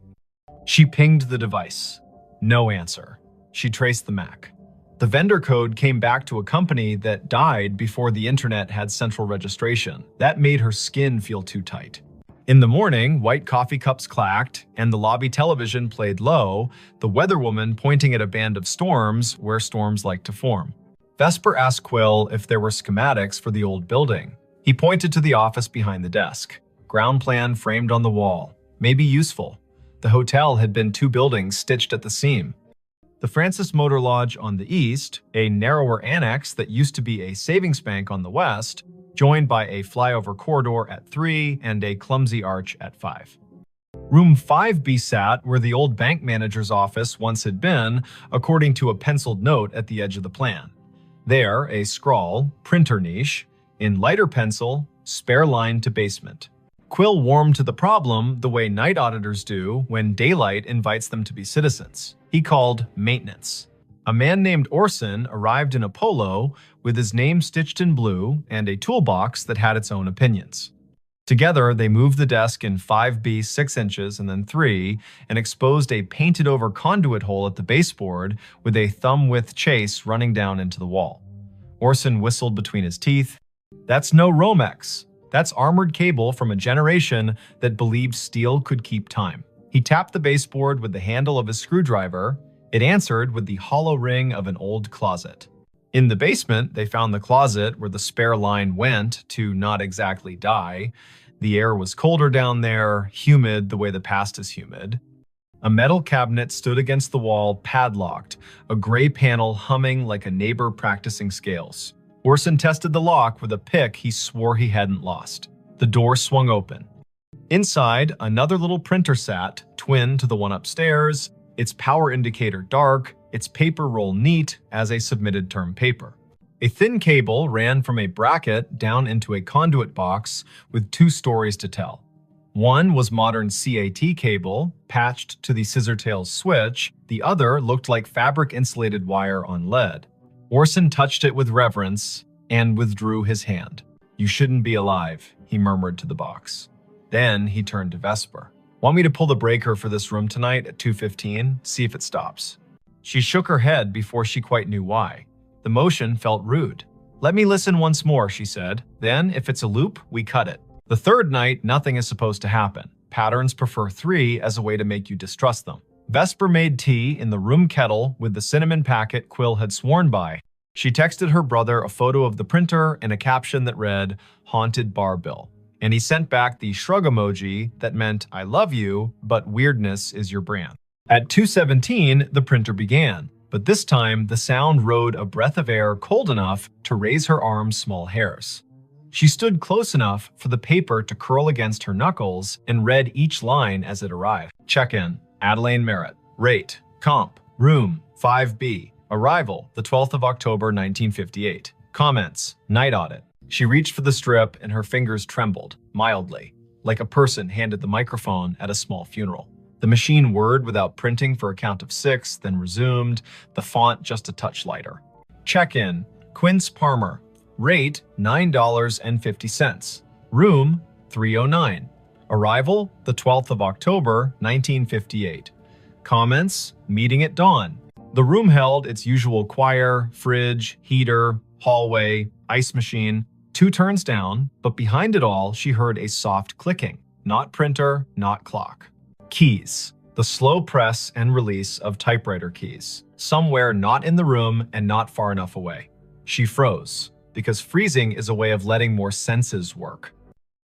A: She pinged the device. No answer. She traced the MAC. The vendor code came back to a company that died before the internet had central registration. That made her skin feel too tight. In the morning, white coffee cups clacked, and the lobby television played low, the weatherwoman pointing at a band of storms where storms like to form. Vesper asked Quill if there were schematics for the old building. He pointed to the office behind the desk. Ground plan framed on the wall. Maybe useful. The hotel had been 2 buildings stitched at the seam. The Francis Motor Lodge on the east, a narrower annex that used to be a savings bank on the west, joined by a flyover corridor at 3 and a clumsy arch at 5. Room 5B sat where the old bank manager's office once had been, according to a penciled note at the edge of the plan. There, a scrawl, printer niche, in lighter pencil, spare line to basement. Quill warmed to the problem the way night auditors do when daylight invites them to be citizens. He called maintenance. A man named Orson arrived in a polo with his name stitched in blue and a toolbox that had its own opinions. Together, they moved the desk in 5B 6 inches and then 3 and exposed a painted-over conduit hole at the baseboard with a thumb-width chase running down into the wall. Orson whistled between his teeth. "That's no Romex. That's armored cable from a generation that believed steel could keep time." He tapped the baseboard with the handle of his screwdriver. It answered with the hollow ring of an old closet. In the basement, they found the closet where the spare line went to not exactly die. The air was colder down there, humid the way the past is humid. A metal cabinet stood against the wall, padlocked, a gray panel humming like a neighbor practicing scales. Orson tested the lock with a pick he swore he hadn't lost. The door swung open. Inside, another little printer sat, twin to the one upstairs, its power indicator dark, its paper roll neat as a submitted term paper. A thin cable ran from a bracket down into a conduit box with 2 stories to tell. One was modern CAT cable, patched to the scissortails switch. The other looked like fabric-insulated wire on lead. Orson touched it with reverence and withdrew his hand. "You shouldn't be alive," he murmured to the box. Then he turned to Vesper. "Want me to pull the breaker for this room tonight at 2:15? See if it stops." She shook her head before she quite knew why. The motion felt rude. "Let me listen once more," she said. "Then, if it's a loop, we cut it." The third night, nothing is supposed to happen. Patterns prefer 3 as a way to make you distrust them. Vesper made tea in the room kettle with the cinnamon packet Quill had sworn by. She texted her brother a photo of the printer and a caption that read, "Haunted Bar Bill." And he sent back the shrug emoji that meant, "I love you, but weirdness is your brand." At 2:17, the printer began, but this time the sound rode a breath of air cold enough to raise her arm's small hairs. She stood close enough for the paper to curl against her knuckles and read each line as it arrived. Check-in, Adelaine Merritt. Rate, comp, room, 5B. Arrival, the 12th of October, 1958. Comments, night audit. She reached for the strip and her fingers trembled, mildly, like a person handed the microphone at a small funeral. The machine whirred without printing for a count of 6, then resumed, the font just a touch lighter. Check-in, Quince Palmer. Rate, $9.50. Room, 309. Arrival, the 12th of October, 1958. Comments, meeting at dawn. The room held its usual choir, fridge, heater, hallway, ice machine. 2 turns down, but behind it all, she heard a soft clicking. Not printer, not clock. Keys. The slow press and release of typewriter keys. Somewhere not in the room and not far enough away. She froze, because freezing is a way of letting more senses work.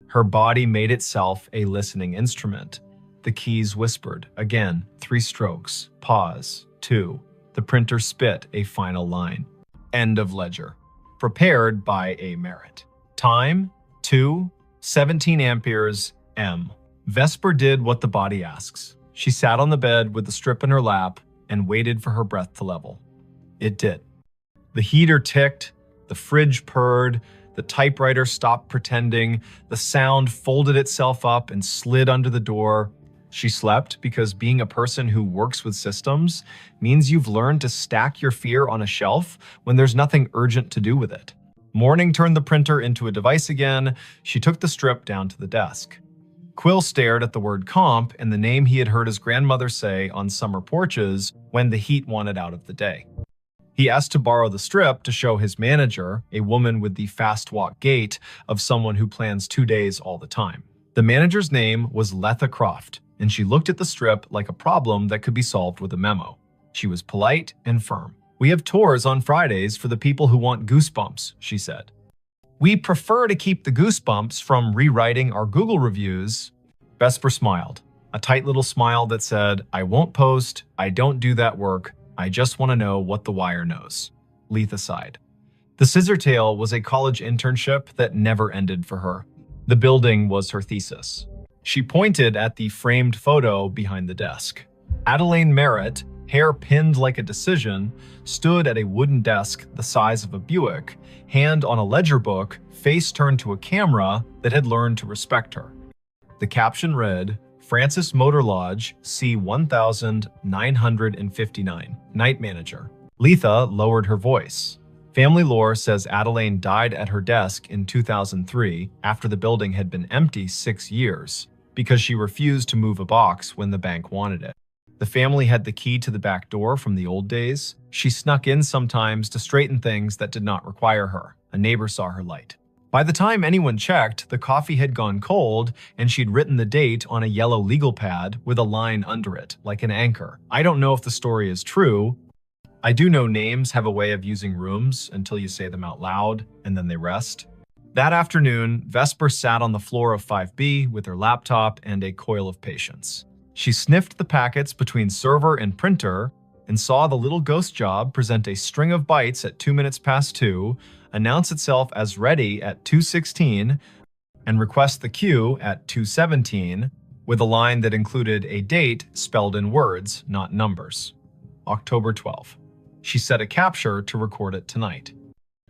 A: Her body made itself a listening instrument. The keys whispered. Again, 3 strokes. Pause. 2. The printer spit a final line. End of ledger. Prepared by A. Merritt. Time, 2:17 amperes, M. Vesper did what the body asks. She sat on the bed with the strip in her lap and waited for her breath to level. It did. The heater ticked, the fridge purred, the typewriter stopped pretending, the sound folded itself up and slid under the door. She slept because being a person who works with systems means you've learned to stack your fear on a shelf when there's nothing urgent to do with it. Morning turned the printer into a device again. She took the strip down to the desk. Quill stared at the word comp and the name he had heard his grandmother say on summer porches when the heat wanted out of the day. He asked to borrow the strip to show his manager, a woman with the fast walk gait of someone who plans 2 days all the time. The manager's name was Letha Croft, and she looked at the strip like a problem that could be solved with a memo. She was polite and firm. "We have tours on Fridays for the people who want goosebumps," she said. "We prefer to keep the goosebumps from rewriting our Google reviews." Vesper smiled, a tight little smile that said, "I won't post, I don't do that work, I just want to know what the wire knows." Letha sighed. The Scissortail was a college internship that never ended for her. The building was her thesis. She pointed at the framed photo behind the desk. Adelaine Merritt, hair pinned like a decision, stood at a wooden desk the size of a Buick, hand on a ledger book, face turned to a camera that had learned to respect her. The caption read, "Francis Motor Lodge, C1959, Night Manager." Letha lowered her voice. Family lore says Adelaine died at her desk in 2003 after the building had been empty 6 years because she refused to move a box when the bank wanted it. The family had the key to the back door from the old days. She snuck in sometimes to straighten things that did not require her. A neighbor saw her light. By the time anyone checked, the coffee had gone cold and she'd written the date on a yellow legal pad with a line under it, like an anchor. I don't know if the story is true. I do know names have a way of using rooms until you say them out loud and then they rest. That afternoon, Vesper sat on the floor of 5B with her laptop and a coil of patience. She sniffed the packets between server and printer and saw the little ghost job present a string of bytes at 2 minutes past 2, announce itself as ready at 2:16, and request the queue at 2:17 with a line that included a date spelled in words, not numbers. October 12. She set a capture to record it tonight.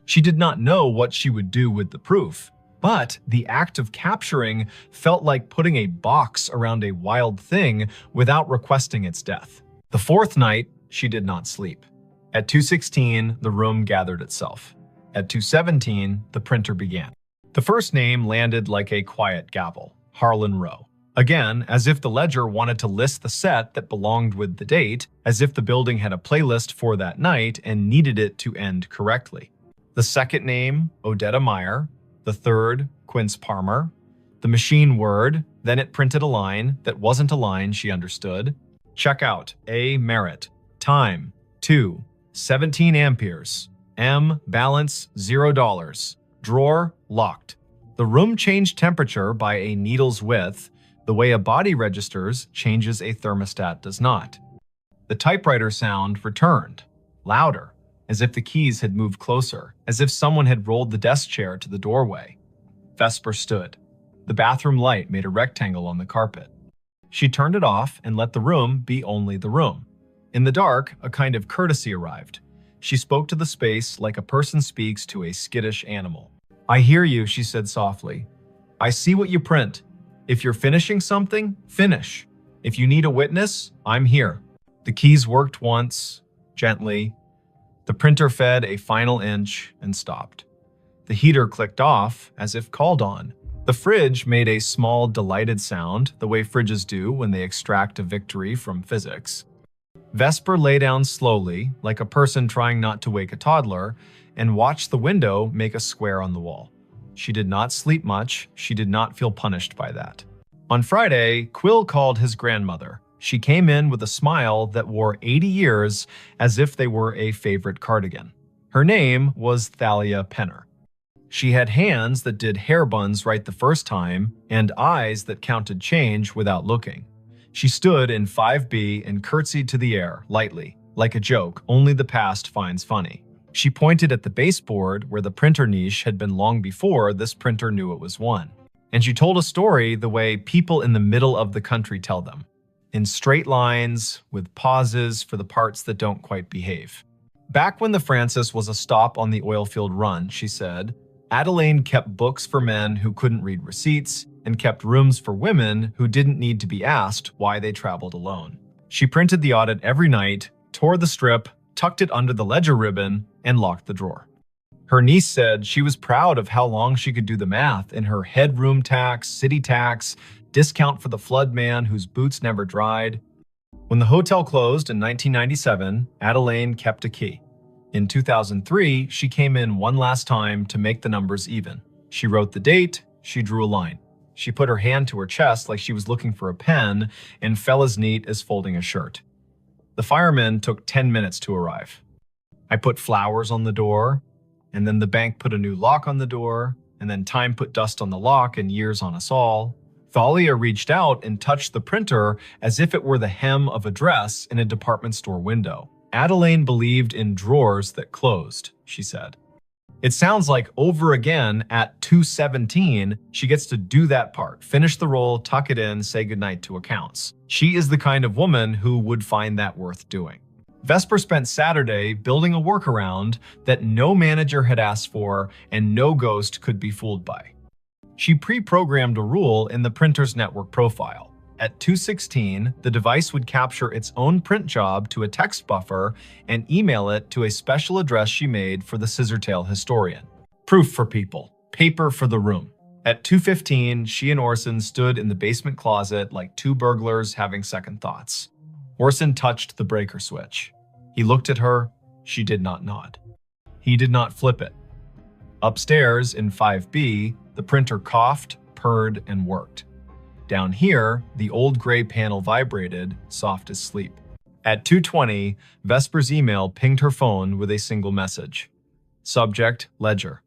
A: She did not know what she would do with the proof, but the act of capturing felt like putting a box around a wild thing without requesting its death. The fourth night, she did not sleep. At 2:16, the room gathered itself. At 2:17, the printer began. The first name landed like a quiet gavel, Harlan Rowe. Again, as if the ledger wanted to list the set that belonged with the date, as if the building had a playlist for that night and needed it to end correctly. The second name, Odetta Meyer. The third, Quince Palmer. The machine word, then it printed a line that wasn't a line she understood. Checkout, A. Merritt. Time, 2:17 amperes. M. Balance, $0. Drawer, locked. The room changed temperature by a needle's width. The way a body registers changes a thermostat does not. The typewriter sound returned, louder, as if the keys had moved closer, as if someone had rolled the desk chair to the doorway. Vesper stood. The bathroom light made a rectangle on the carpet. She turned it off and let the room be only the room. In the dark, a kind of courtesy arrived. She spoke to the space like a person speaks to a skittish animal. "I hear you," she said softly. "I see what you print. If you're finishing something, finish. If you need a witness, I'm here." The keys worked once, gently. The printer fed a final inch and stopped. The heater clicked off as if called on. The fridge made a small, delighted sound, the way fridges do when they extract a victory from physics. Vesper lay down slowly, like a person trying not to wake a toddler, and watched the window make a square on the wall. She did not sleep much. She did not feel punished by that. On Friday, Quill called his grandmother. She came in with a smile that wore 80 years as if they were a favorite cardigan. Her name was Thalia Penner. She had hands that did hair buns right the first time and eyes that counted change without looking. She stood in 5B and curtsied to the air, lightly, like a joke only the past finds funny. She pointed at the baseboard where the printer niche had been long before this printer knew it was one. And she told a story the way people in the middle of the country tell them, in straight lines, with pauses for the parts that don't quite behave. Back when the Francis was a stop on the oilfield run, she said, Adelaine kept books for men who couldn't read receipts and kept rooms for women who didn't need to be asked why they traveled alone. She printed the audit every night, tore the strip, tucked it under the ledger ribbon, and locked the drawer. Her niece said she was proud of how long she could do the math in her headroom tax, city tax, discount for the flood man whose boots never dried. When the hotel closed in 1997, Adelaine kept a key. In 2003, she came in one last time to make the numbers even. She wrote the date, she drew a line. She put her hand to her chest like she was looking for a pen and fell as neat as folding a shirt. The firemen took 10 minutes to arrive. I put flowers on the door, and then the bank put a new lock on the door, and then time put dust on the lock and years on us all. Thalia reached out and touched the printer as if it were the hem of a dress in a department store window. Adelaine believed in drawers that closed, she said. It sounds like over again at 2:17, she gets to do that part, finish the roll, tuck it in, say goodnight to accounts. She is the kind of woman who would find that worth doing. Vesper spent Saturday building a workaround that no manager had asked for and no ghost could be fooled by. She pre-programmed a rule in the printer's network profile. At 2:16, the device would capture its own print job to a text buffer and email it to a special address she made for the Scissortail historian. Proof for people, paper for the room. At 2:15, she and Orson stood in the basement closet like two burglars having second thoughts. Orson touched the breaker switch. He looked at her. She did not nod. He did not flip it. Upstairs in 5B, the printer coughed, purred, and worked. Down here, the old gray panel vibrated, soft as sleep. At 2:20, Vesper's email pinged her phone with a single message. Subject, ledger.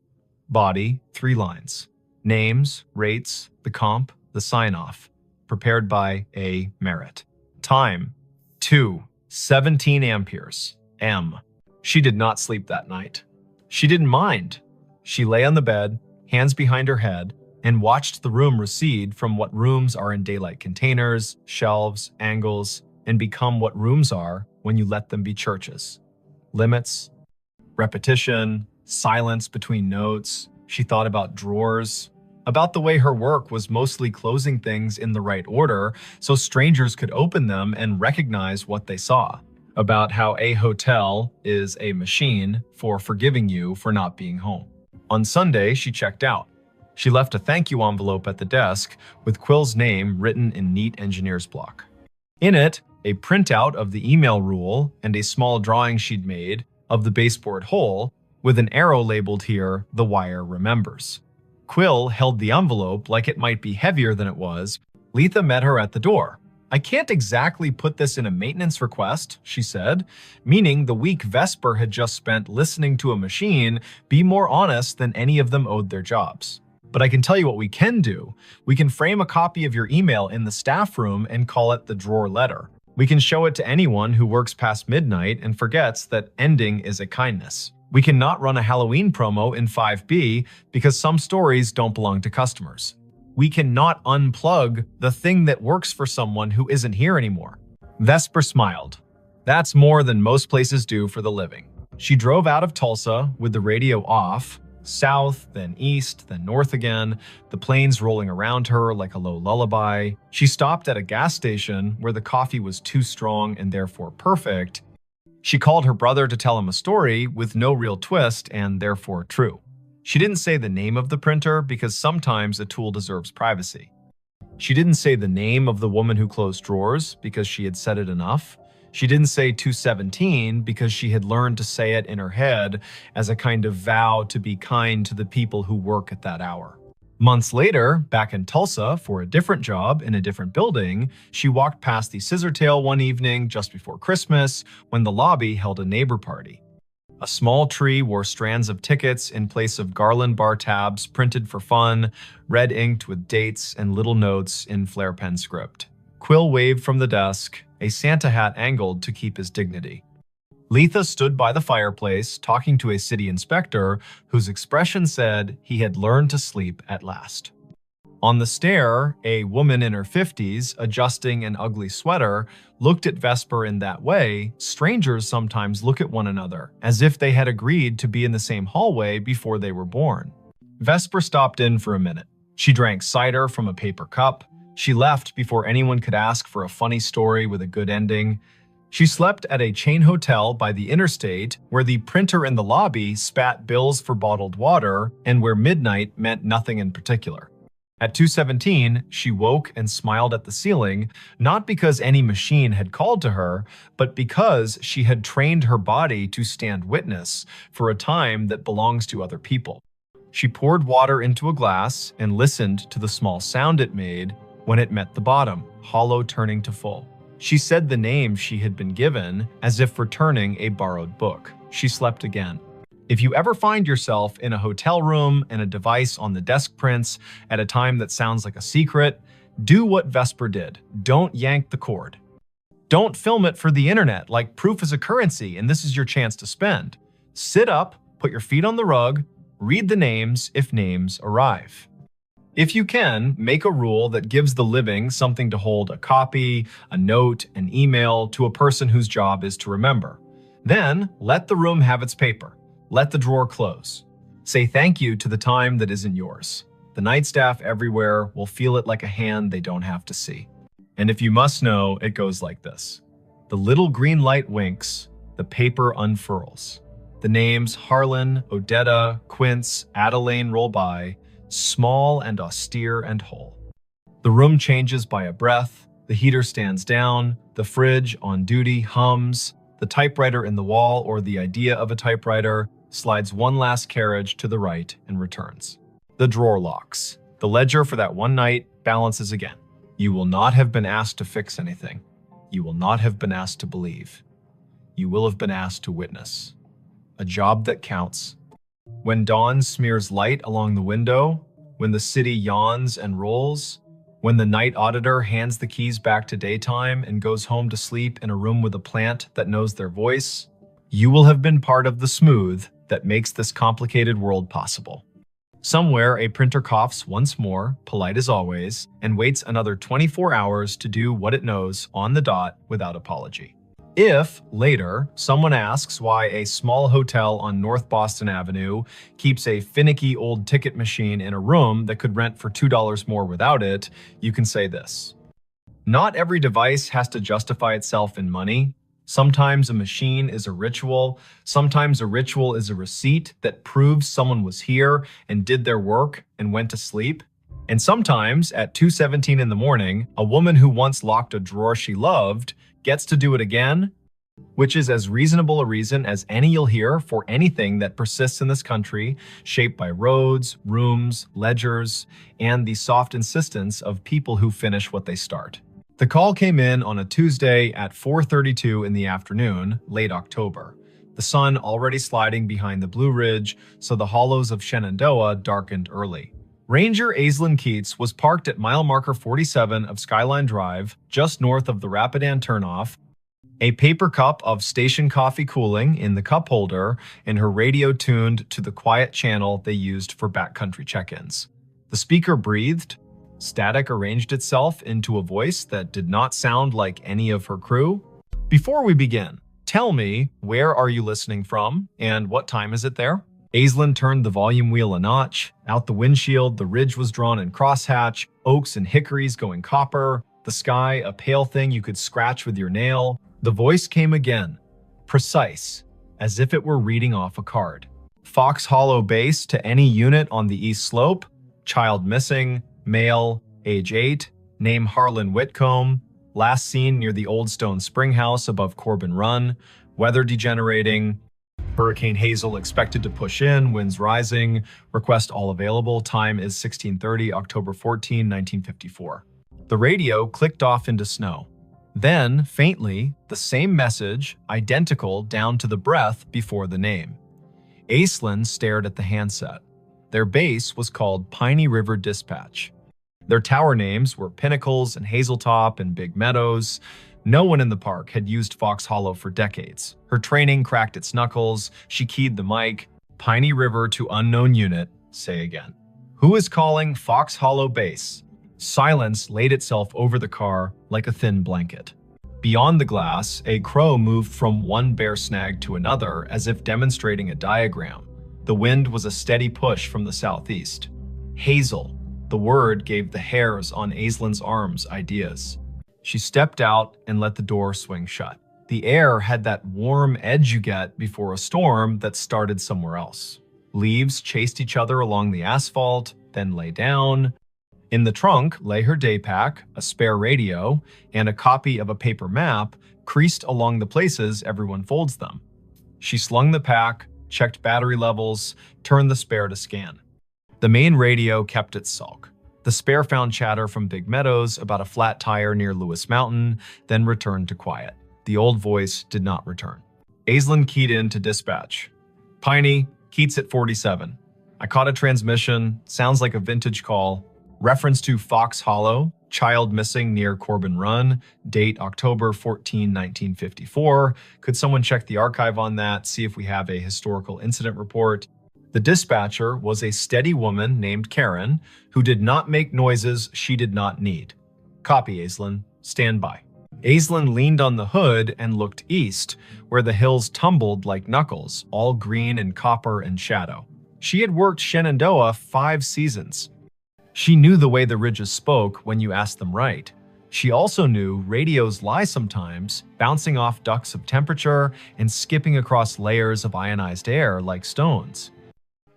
A: Body, 3 lines. Names, rates, the comp, the sign-off. Prepared by A. Merritt. Time, 2:17 amperes. M. She did not sleep that night. She didn't mind. She lay on the bed, hands behind her head, and watched the room recede from what rooms are in daylight containers, shelves, angles, and become what rooms are when you let them be churches. Limits, repetition, silence between notes. She thought about drawers, about the way her work was mostly closing things in the right order so strangers could open them and recognize what they saw. About how a hotel is a machine for forgiving you for not being home. On Sunday, she checked out. She left a thank you envelope at the desk with Quill's name written in neat engineer's block. In it, a printout of the email rule and a small drawing she'd made of the baseboard hole with an arrow labeled here, "The wire remembers." Quill held the envelope like it might be heavier than it was. Letha met her at the door. "I can't exactly put this in a maintenance request," she said, meaning the week Vesper had just spent listening to a machine be more honest than any of them owed their jobs. "But I can tell you what we can do. We can frame a copy of your email in the staff room and call it the drawer letter. We can show it to anyone who works past midnight and forgets that ending is a kindness. We cannot run a Halloween promo in 5B because some stories don't belong to customers. We cannot unplug the thing that works for someone who isn't here anymore." Vesper smiled. That's more than most places do for the living. She drove out of Tulsa with the radio off, south, then east, then north again, the planes rolling around her like a low lullaby. She stopped at a gas station where the coffee was too strong and therefore perfect. She called her brother to tell him a story with no real twist and therefore true. She didn't say the name of the printer because sometimes a tool deserves privacy. She didn't say the name of the woman who closed drawers because she had said it enough. She didn't say 2:17 because she had learned to say it in her head as a kind of vow to be kind to the people who work at that hour. Months later, back in Tulsa for a different job in a different building, she walked past the Scissortail one evening just before Christmas when the lobby held a neighbor party. A small tree wore strands of tickets in place of garland bar tabs printed for fun, red inked with dates and little notes in flare pen script. Quill waved from the desk, a Santa hat angled to keep his dignity. Letha stood by the fireplace talking to a city inspector whose expression said he had learned to sleep at last. On the stair, a woman in her 50s, adjusting an ugly sweater, looked at Vesper in that way strangers sometimes look at one another, as if they had agreed to be in the same hallway before they were born. Vesper stopped in for a minute. She drank cider from a paper cup. She left before anyone could ask for a funny story with a good ending. She slept at a chain hotel by the interstate where the printer in the lobby spat bills for bottled water and where midnight meant nothing in particular. At 2:17, she woke and smiled at the ceiling, not because any machine had called to her, but because she had trained her body to stand witness for a time that belongs to other people. She poured water into a glass and listened to the small sound it made when it met the bottom, hollow turning to full. She said the name she had been given as if returning a borrowed book. She slept again. If you ever find yourself in a hotel room and a device on the desk prints at a time that sounds like a secret, do what Vesper did. Don't yank the cord. Don't film it for the internet like proof is a currency and this is your chance to spend. Sit up, put your feet on the rug, read the names if names arrive. If you can, make a rule that gives the living something to hold a copy, a note, an email to a person whose job is to remember. Then let the room have its paper. Let the drawer close. Say thank you to the time that isn't yours. The night staff everywhere will feel it like a hand they don't have to see. And if you must know, it goes like this. The little green light winks, the paper unfurls. The names Harlan, Odetta, Quince, Adeline roll by, small and austere and whole. The room changes by a breath, the heater stands down, the fridge on duty hums, the typewriter in the wall or the idea of a typewriter slides one last carriage to the right and returns. The drawer locks. The ledger for that one night balances again. You will not have been asked to fix anything. You will not have been asked to believe. You will have been asked to witness. A job that counts. When dawn smears light along the window, when the city yawns and rolls, when the night auditor hands the keys back to daytime and goes home to sleep in a room with a plant that knows their voice, you will have been part of the smooth that makes this complicated world possible. Somewhere, a printer coughs once more, polite as always, and waits another 24 hours to do what it knows on the dot without apology. If, later, someone asks why a small hotel on North Boston Avenue keeps a finicky old ticket machine in a room that could rent for $2 more without it, you can say this. Not every device has to justify itself in money. Sometimes a machine is a ritual. Sometimes a ritual is a receipt that proves someone was here and did their work and went to sleep. And sometimes, at 2:17 in the morning, a woman who once locked a drawer she loved gets to do it again, which is as reasonable a reason as any you'll hear for anything that persists in this country, shaped by roads, rooms, ledgers, and the soft insistence of people who finish what they start. The call came in on a Tuesday at 4:32 in the afternoon, late October. The sun already sliding behind the Blue Ridge, so the hollows of Shenandoah darkened early. Ranger Aislinn Keats was parked at mile marker 47 of Skyline Drive, just north of the Rapidan turnoff, a paper cup of station coffee cooling in the cup holder, and her radio tuned to the quiet channel they used for backcountry check-ins. The speaker breathed. Static arranged itself into a voice that did not sound like any of her crew. Before we begin, tell me, where are you listening from, and what time is it there? Aislinn turned the volume wheel a notch. Out the windshield, the ridge was drawn in crosshatch, oaks and hickories going copper, the sky a pale thing you could scratch with your nail. The voice came again, precise, as if it were reading off a card. Fox Hollow base to any unit on the east slope, child missing, male, age 8, name Harlan Whitcomb, last seen near the Old Stone Spring House above Corbin Run, weather degenerating, Hurricane Hazel expected to push in, winds rising, request all available, time is 16:30, October 14, 1954. The radio clicked off into snow. Then, faintly, the same message, identical down to the breath before the name. Aislinn stared at the handset. Their base was called Piney River Dispatch. Their tower names were Pinnacles and Hazeltop and Big Meadows. No one in the park had used Fox Hollow for decades. Her training cracked its knuckles. She keyed the mic. Piney River to unknown unit. Say again. Who is calling Fox Hollow base? Silence laid itself over the car like a thin blanket. Beyond the glass, a crow moved from one bare snag to another as if demonstrating a diagram. The wind was a steady push from the southeast. Hazel. The word gave the hairs on Aislinn's arms ideas. She stepped out and let the door swing shut. The air had that warm edge you get before a storm that started somewhere else. Leaves chased each other along the asphalt, then lay down. In the trunk lay her day pack, a spare radio, and a copy of a paper map creased along the places everyone folds them. She slung the pack, checked battery levels, turned the spare to scan. The main radio kept its sulk. The spare found chatter from Big Meadows about a flat tire near Lewis Mountain, then returned to quiet. The old voice did not return. Aislinn keyed in to dispatch. Piney, Keats at 47. I caught a transmission, sounds like a vintage call. Reference to Fox Hollow, child missing near Corbin Run, date October 14, 1954. Could someone check the archive on that, see if we have a historical incident report? The dispatcher was a steady woman named Karen, who did not make noises she did not need. Copy, Aislinn. Stand by. Aislinn leaned on the hood and looked east, where the hills tumbled like knuckles, all green and copper and shadow. She had worked Shenandoah 5 seasons. She knew the way the ridges spoke when you asked them right. She also knew radios lie sometimes, bouncing off ducts of temperature and skipping across layers of ionized air like stones.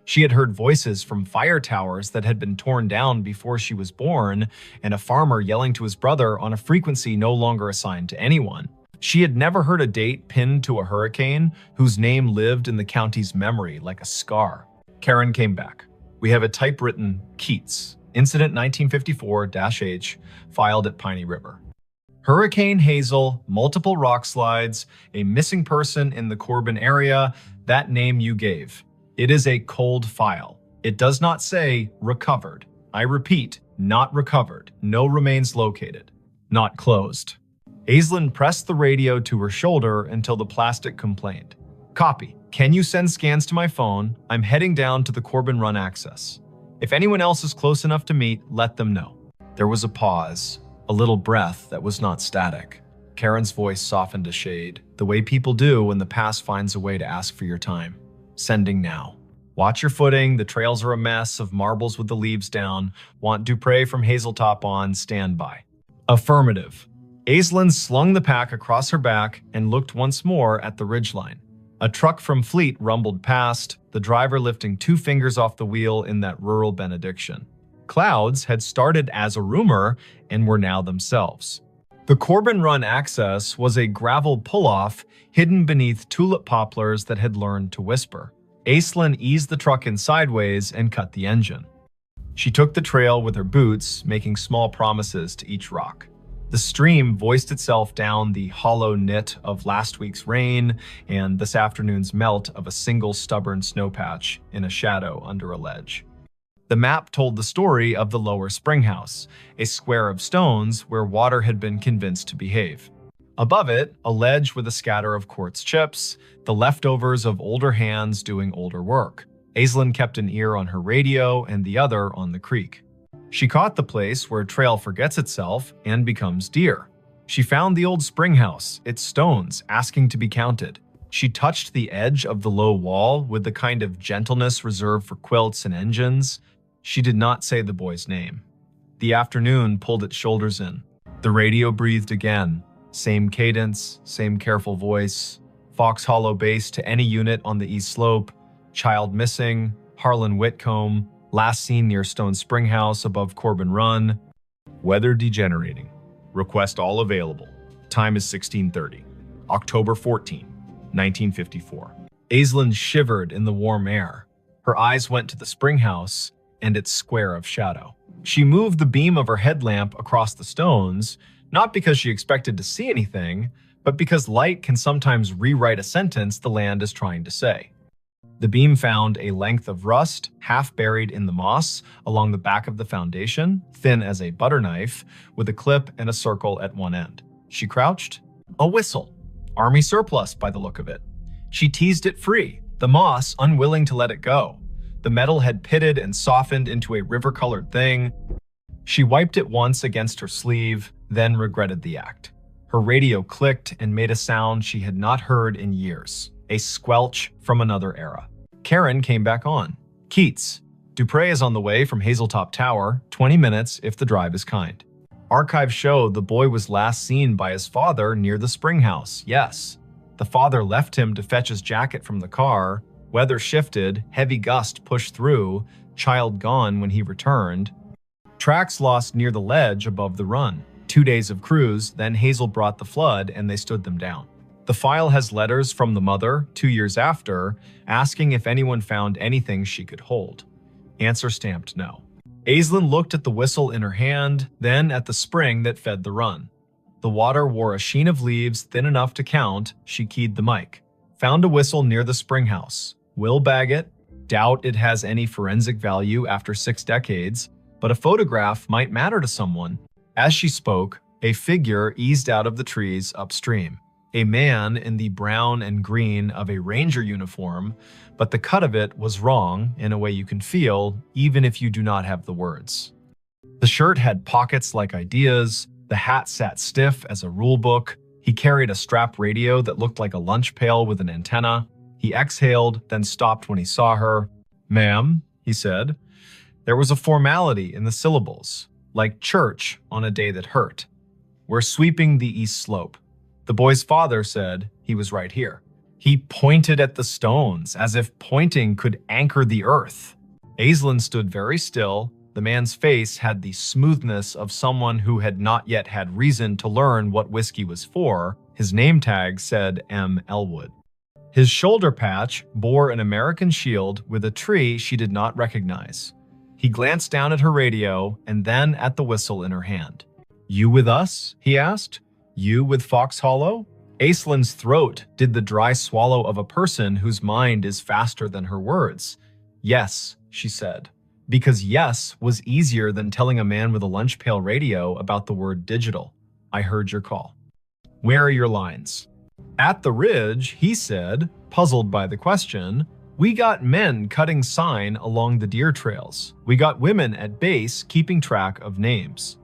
A: She had heard voices from fire towers that had been torn down before she was born, and a farmer yelling to his brother on a frequency no longer assigned to anyone. She had never heard a date pinned to a hurricane whose name lived in the county's memory like a scar. Karen came back. We have a typewritten Keats, Incident 1954-H, filed at Piney River. Hurricane Hazel, multiple rock slides, a missing person in the Corbin area, that name you gave. It is a cold file. It does not say recovered. I repeat, not recovered. No remains located. Not closed. Aislinn pressed the radio to her shoulder until the plastic complained. Copy. Can you send scans to my phone? I'm heading down to the Corbin Run access. If anyone else is close enough to meet, let them know. There was a pause, a little breath that was not static. Karen's voice softened a shade, the way people do when the past finds a way to ask for your time. Sending now. Watch your footing, the trails are a mess of marbles with the leaves down. Want Dupre from Hazeltop on, stand by. Affirmative. Aislinn slung the pack across her back and looked once more at the ridgeline. A truck from Fleet rumbled past, the driver lifting 2 fingers off the wheel in that rural benediction. Clouds had started as a rumor and were now themselves. The Corbin Run access was a gravel pull-off hidden beneath tulip poplars that had learned to whisper. Aislinn eased the truck in sideways and cut the engine. She took the trail with her boots, making small promises to each rock. The stream voiced itself down the hollow knit of last week's rain and this afternoon's melt of a single stubborn snowpatch in a shadow under a ledge. The map told the story of the lower springhouse, a square of stones where water had been convinced to behave. Above it, a ledge with a scatter of quartz chips, the leftovers of older hands doing older work. Aislinn kept an ear on her radio and the other on the creek. She caught the place where trail forgets itself and becomes deer. She found the old springhouse, its stones asking to be counted. She touched the edge of the low wall with the kind of gentleness reserved for quilts and engines. She did not say the boy's name. The afternoon pulled its shoulders in. The radio breathed again. Same cadence, same careful voice. Fox Hollow base to any unit on the east slope. Child missing. Harlan Whitcomb. Last seen near Stone Spring House above Corbin Run. Weather degenerating. Request all available. Time is 16:30. October 14, 1954. Aislinn shivered in the warm air. Her eyes went to the spring house and its square of shadow. She moved the beam of her headlamp across the stones, not because she expected to see anything, but because light can sometimes rewrite a sentence the land is trying to say. The beam found a length of rust, half buried in the moss, along the back of the foundation, thin as a butter knife, with a clip and a circle at one end. She crouched. A whistle. Army surplus, by the look of it. She teased it free, the moss unwilling to let it go. The metal had pitted and softened into a river-colored thing. She wiped it once against her sleeve, then regretted the act. Her radio clicked and made a sound she had not heard in years. A squelch from another era. Karen came back on. Keats. Dupre is on the way from Hazeltop Tower, 20 minutes if the drive is kind. Archives show the boy was last seen by his father near the spring house, yes. The father left him to fetch his jacket from the car. Weather shifted, heavy gust pushed through, child gone when he returned. Tracks lost near the ledge above the run. 2 days of cruise, then Hazel brought the flood and they stood them down. The file has letters from the mother, 2 years after, asking if anyone found anything she could hold. Answer stamped no. Aislinn looked at the whistle in her hand, then at the spring that fed the run. The water wore a sheen of leaves thin enough to count. She keyed the mic. Found a whistle near the spring house. Will bag it. Doubt it has any forensic value after 6 decades, but a photograph might matter to someone. As she spoke, a figure eased out of the trees upstream. A man in the brown and green of a ranger uniform, but the cut of it was wrong in a way you can feel even if you do not have the words. The shirt had pockets like ideas, the hat sat stiff as a rule book, he carried a strap radio that looked like a lunch pail with an antenna. He exhaled, then stopped when he saw her. "Ma'am," he said. There was a formality in the syllables, like church on a day that hurt. "We're sweeping the east slope." The boy's father said he was right here. He pointed at the stones, as if pointing could anchor the earth. Aislinn stood very still. The man's face had the smoothness of someone who had not yet had reason to learn what whiskey was for. His name tag said M. Elwood. His shoulder patch bore an American shield with a tree she did not recognize. He glanced down at her radio and then at the whistle in her hand. "You with us?" he asked. "You with Fox Hollow?" Aislinn's throat did the dry swallow of a person whose mind is faster than her words. "Yes," she said, because yes was easier than telling a man with a lunch pail radio about the word digital. "I heard your call." "Where are your lines?" "At the ridge," he said, puzzled by the question. "We got men cutting sign along the deer trails. We got women at base keeping track of names.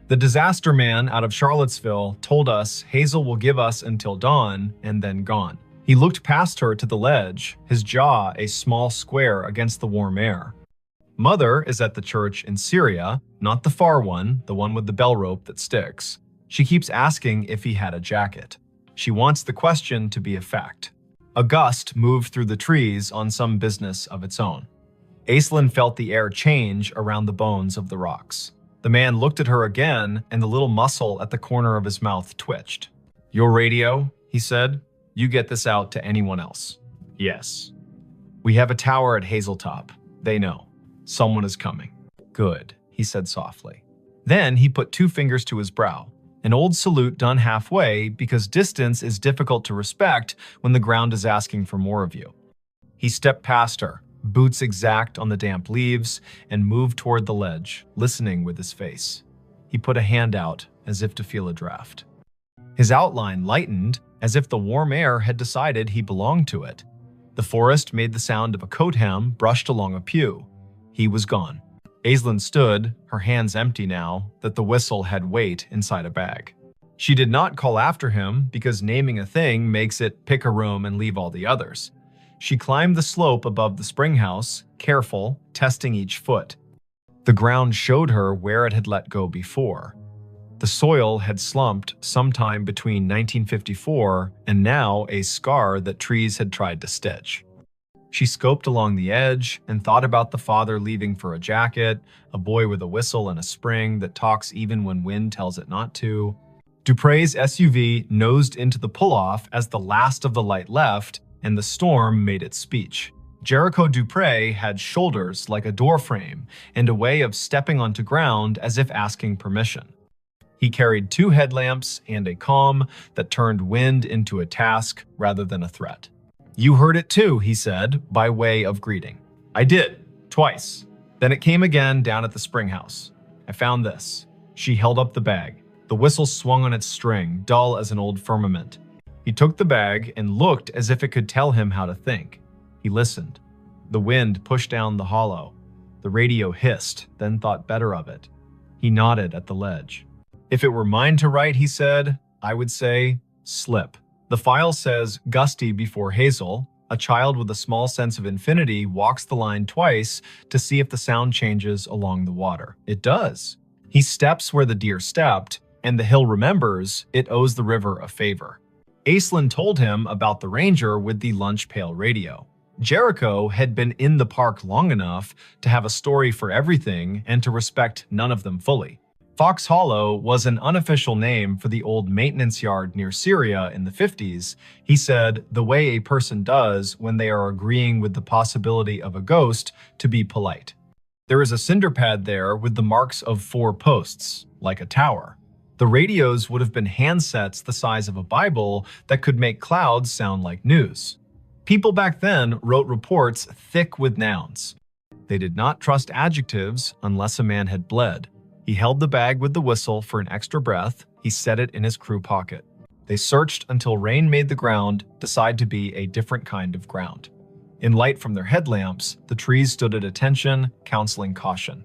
A: The disaster man out of Charlottesville told us Hazel will give us until dawn and then gone." He looked past her to the ledge, his jaw a small square against the warm air. "Mother is at the church in Syria, not the far one, the one with the bell rope that sticks. She keeps asking if he had a jacket. She wants the question to be a fact." A gust moved through the trees on some business of its own. Aislinn felt the air change around the bones of the rocks. The man looked at her again, and the little muscle at the corner of his mouth twitched. "Your radio," he said. "You get this out to anyone else." "Yes." "We have a tower at Hazeltop. They know. Someone is coming." "Good," he said softly. Then he put 2 fingers to his brow, an old salute done halfway because distance is difficult to respect when the ground is asking for more of you. He stepped past her, boots exact on the damp leaves, and moved toward the ledge, listening with his face. He put a hand out as if to feel a draft. His outline lightened as if the warm air had decided he belonged to it. The forest made the sound of a coat hem brushed along a pew. He was gone. Aislinn stood, her hands empty now that the whistle had weight inside a bag. She did not call after him because naming a thing makes it pick a room and leave all the others. She climbed the slope above the spring house, careful, testing each foot. The ground showed her where it had let go before. The soil had slumped sometime between 1954 and now a scar that trees had tried to stitch. She scoped along the edge and thought about the father leaving for a jacket, a boy with a whistle and a spring that talks even when wind tells it not to. Dupre's SUV nosed into the pull-off as the last of the light left, and the storm made its speech. Jericho Dupre had shoulders like a doorframe and a way of stepping onto ground as if asking permission. He carried 2 headlamps and a calm that turned wind into a task rather than a threat. "You heard it too," he said, by way of greeting. "I did, twice. Then it came again down at the spring house. I found this." She held up the bag. The whistle swung on its string, dull as an old firmament. He took the bag and looked as if it could tell him how to think. He listened. The wind pushed down the hollow. The radio hissed, then thought better of it. He nodded at the ledge. "If it were mine to write," he said, "I would say, slip." The file says gusty before Hazel. A child with a small sense of infinity walks the line twice to see if the sound changes along the water. It does. He steps where the deer stepped, and the hill remembers it owes the river a favor. Aislinn told him about the ranger with the lunch pail radio. Jericho had been in the park long enough to have a story for everything and to respect none of them fully. Fox Hollow was an unofficial name for the old maintenance yard near Syria in the 50s. He said, the way a person does when they are agreeing with the possibility of a ghost to be polite. There is a cinder pad there with the marks of 4 posts, like a tower. The radios would have been handsets the size of a Bible that could make clouds sound like news. People back then wrote reports thick with nouns. They did not trust adjectives unless a man had bled. He held the bag with the whistle for an extra breath. He set it in his crew pocket. They searched until rain made the ground decide to be a different kind of ground. In light from their headlamps, the trees stood at attention, counseling caution.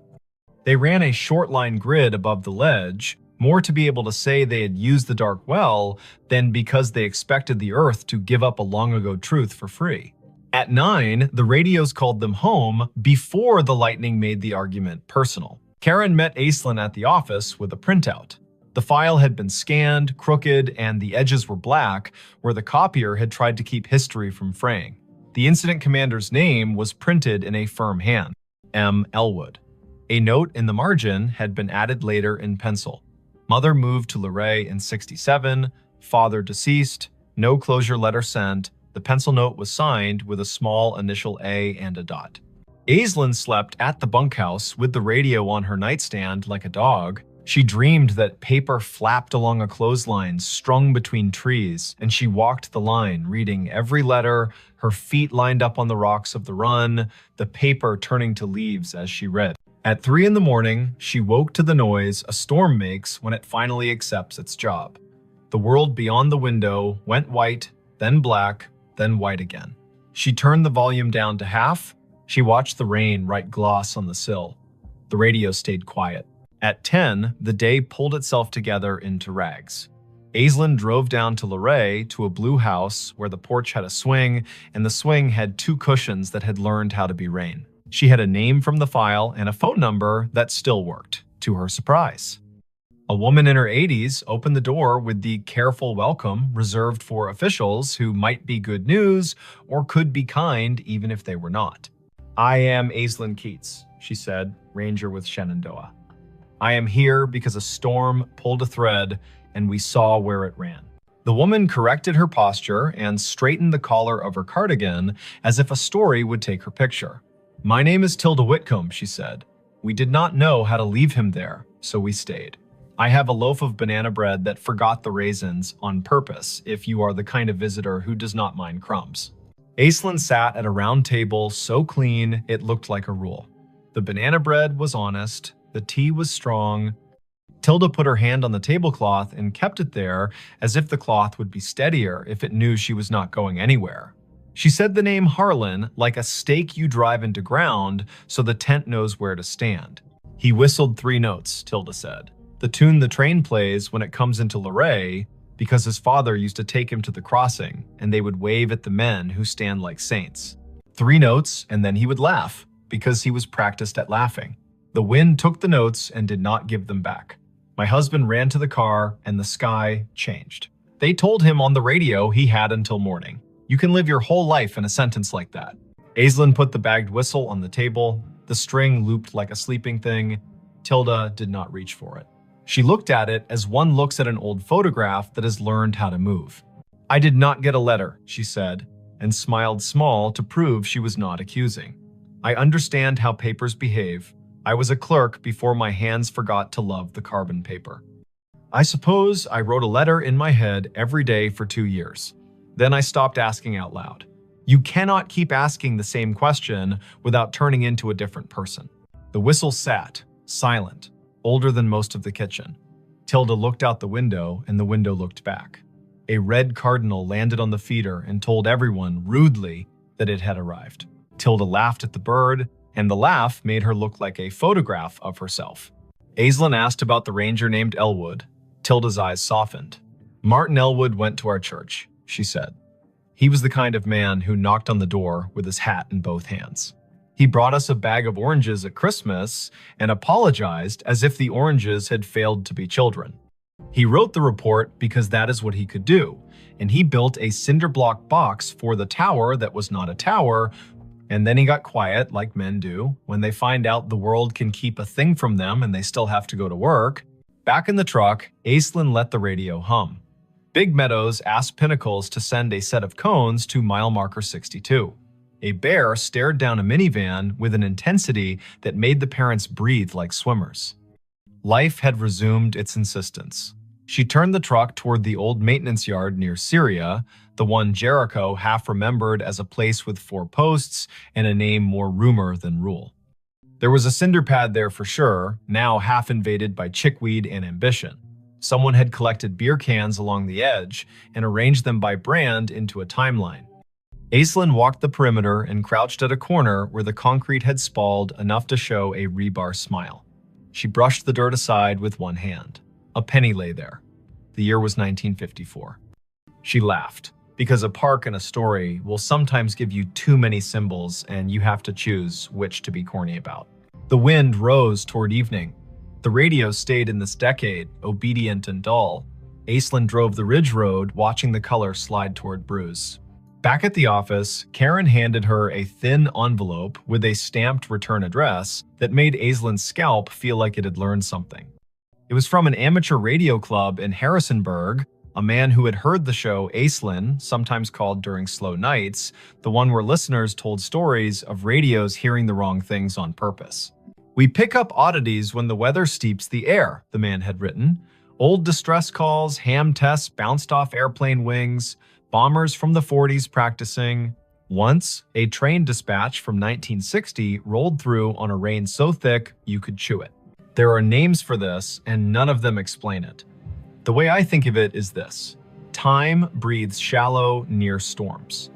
A: They ran a short line grid above the ledge, more to be able to say they had used the dark well than because they expected the earth to give up a long-ago truth for free. At 9, the radios called them home before the lightning made the argument personal. Karen met Aislinn at the office with a printout. The file had been scanned, crooked, and the edges were black, where the copier had tried to keep history from fraying. The incident commander's name was printed in a firm hand, M. Elwood. A note in the margin had been added later in pencil. Mother moved to Luray in '67, father deceased, no closure letter sent. The pencil note was signed with a small initial A and a dot. Aislinn slept at the bunkhouse with the radio on her nightstand like a dog. She dreamed that paper flapped along a clothesline strung between trees, and she walked the line, reading every letter, her feet lined up on the rocks of the run, the paper turning to leaves as she read. At 3 in the morning, she woke to the noise a storm makes when it finally accepts its job. The world beyond the window went white, then black, then white again. She turned the volume down to half. She watched the rain write gloss on the sill. The radio stayed quiet. At 10, the day pulled itself together into rags. Aislinn drove down to Luray to a blue house where the porch had a swing, and the swing had 2 cushions that had learned how to be rain. She had a name from the file and a phone number that still worked, to her surprise. A woman in her 80s opened the door with the careful welcome reserved for officials who might be good news or could be kind even if they were not. "I am Aislinn Keats," she said, ranger with Shenandoah. "I am here because a storm pulled a thread and we saw where it ran." The woman corrected her posture and straightened the collar of her cardigan as if a story would take her picture. "My name is Tilda Whitcomb," she said. "We did not know how to leave him there, so we stayed. I have a loaf of banana bread that forgot the raisins on purpose if you are the kind of visitor who does not mind crumbs." Aislinn sat at a round table so clean it looked like a rule. The banana bread was honest, the tea was strong. Tilda put her hand on the tablecloth and kept it there as if the cloth would be steadier if it knew she was not going anywhere. She said the name Harlan like a stake you drive into ground so the tent knows where to stand. "He whistled 3 notes, Tilda said. "The tune the train plays when it comes into Luray, because his father used to take him to the crossing and they would wave at the men who stand like saints. 3 notes and then he would laugh, because he was practiced at laughing. The wind took the notes and did not give them back. My husband ran to the car and the sky changed. They told him on the radio he had until morning. You can live your whole life in a sentence like that." Aislinn put the bagged whistle on the table. The string looped like a sleeping thing. Tilda did not reach for it. She looked at it as one looks at an old photograph that has learned how to move. "I did not get a letter," she said, and smiled small to prove she was not accusing. "I understand how papers behave. I was a clerk before my hands forgot to love the carbon paper. I suppose I wrote a letter in my head every day for 2 years. Then I stopped asking out loud. You cannot keep asking the same question without turning into a different person." The whistle sat, silent, older than most of the kitchen. Tilda looked out the window and the window looked back. A red cardinal landed on the feeder and told everyone, rudely, that it had arrived. Tilda laughed at the bird, and the laugh made her look like a photograph of herself. Aislinn asked about the ranger named Elwood. Tilda's eyes softened. "Martin Elwood went to our church," she said. "He was the kind of man who knocked on the door with his hat in both hands. He brought us a bag of oranges at Christmas and apologized as if the oranges had failed to be children. He wrote the report because that is what he could do, and he built a cinder block box for the tower that was not a tower, and then he got quiet, like men do, when they find out the world can keep a thing from them and they still have to go to work. Back in the truck, Aislinn let the radio hum. Big Meadows asked Pinnacles to send a set of cones to mile marker 62. A bear stared down a minivan with an intensity that made the parents breathe like swimmers. Life had resumed its insistence. She turned the truck toward the old maintenance yard near Syria, the one Jericho half remembered as a place with 4 posts and a name more rumor than rule. There was a cinder pad there for sure, now half invaded by chickweed and ambition. Someone had collected beer cans along the edge and arranged them by brand into a timeline. Aislinn walked the perimeter and crouched at a corner where the concrete had spalled enough to show a rebar smile. She brushed the dirt aside with one hand. A penny lay there. The year was 1954. She laughed, because a park and a story will sometimes give you too many symbols and you have to choose which to be corny about. The wind rose toward evening. The radio stayed in this decade, obedient and dull. Aislinn drove the ridge road, watching the color slide toward Bruce. Back at the office, Karen handed her a thin envelope with a stamped return address that made Aislinn's scalp feel like it had learned something. It was from an amateur radio club in Harrisonburg, a man who had heard the show Aislinn, sometimes called During Slow Nights, the one where listeners told stories of radios hearing the wrong things on purpose. "We pick up oddities when the weather steeps the air," the man had written. "Old distress calls, ham tests bounced off airplane wings, bombers from the 40s practicing. Once, a train dispatch from 1960 rolled through on a rain so thick you could chew it. There are names for this, and none of them explain it. The way I think of it is this: time breathes shallow near storms.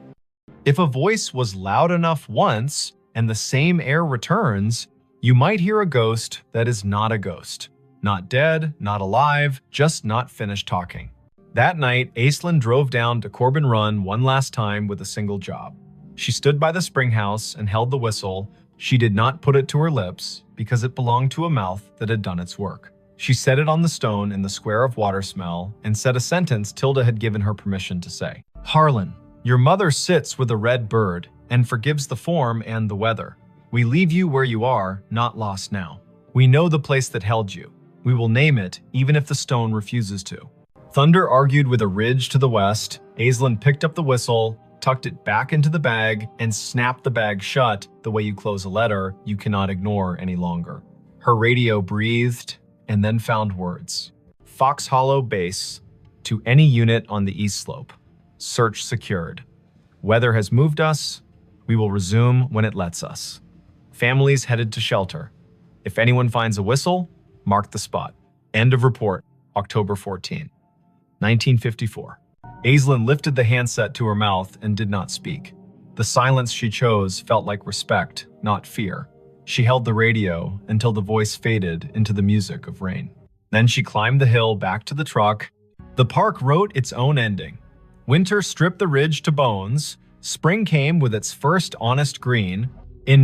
A: If a voice was loud enough once, and the same air returns, you might hear a ghost that is not a ghost. Not dead, not alive, just not finished talking." That night, Aislinn drove down to Corbin Run one last time with a single job. She stood by the spring house and held the whistle. She did not put it to her lips because it belonged to a mouth that had done its work. She set it on the stone in the square of water smell and said a sentence Tilda had given her permission to say. "Harlan, your mother sits with a red bird and forgives the form and the weather. We leave you where you are, not lost now. We know the place that held you. We will name it even if the stone refuses to." Thunder argued with a ridge to the west. Aislinn picked up the whistle, tucked it back into the bag, and snapped the bag shut the way you close a letter you cannot ignore any longer. Her radio breathed and then found words. "Fox Hollow Base to any unit on the east slope. Search secured. Weather has moved us. We will resume when it lets us. Families headed to shelter. If anyone finds a whistle, mark the spot. End of report, October 14, 1954. Aislinn lifted the handset to her mouth and did not speak. The silence she chose felt like respect, not fear. She held the radio until the voice faded into the music of rain. Then she climbed the hill back to the truck. The park wrote its own ending. Winter stripped the ridge to bones. Spring came with its first honest green.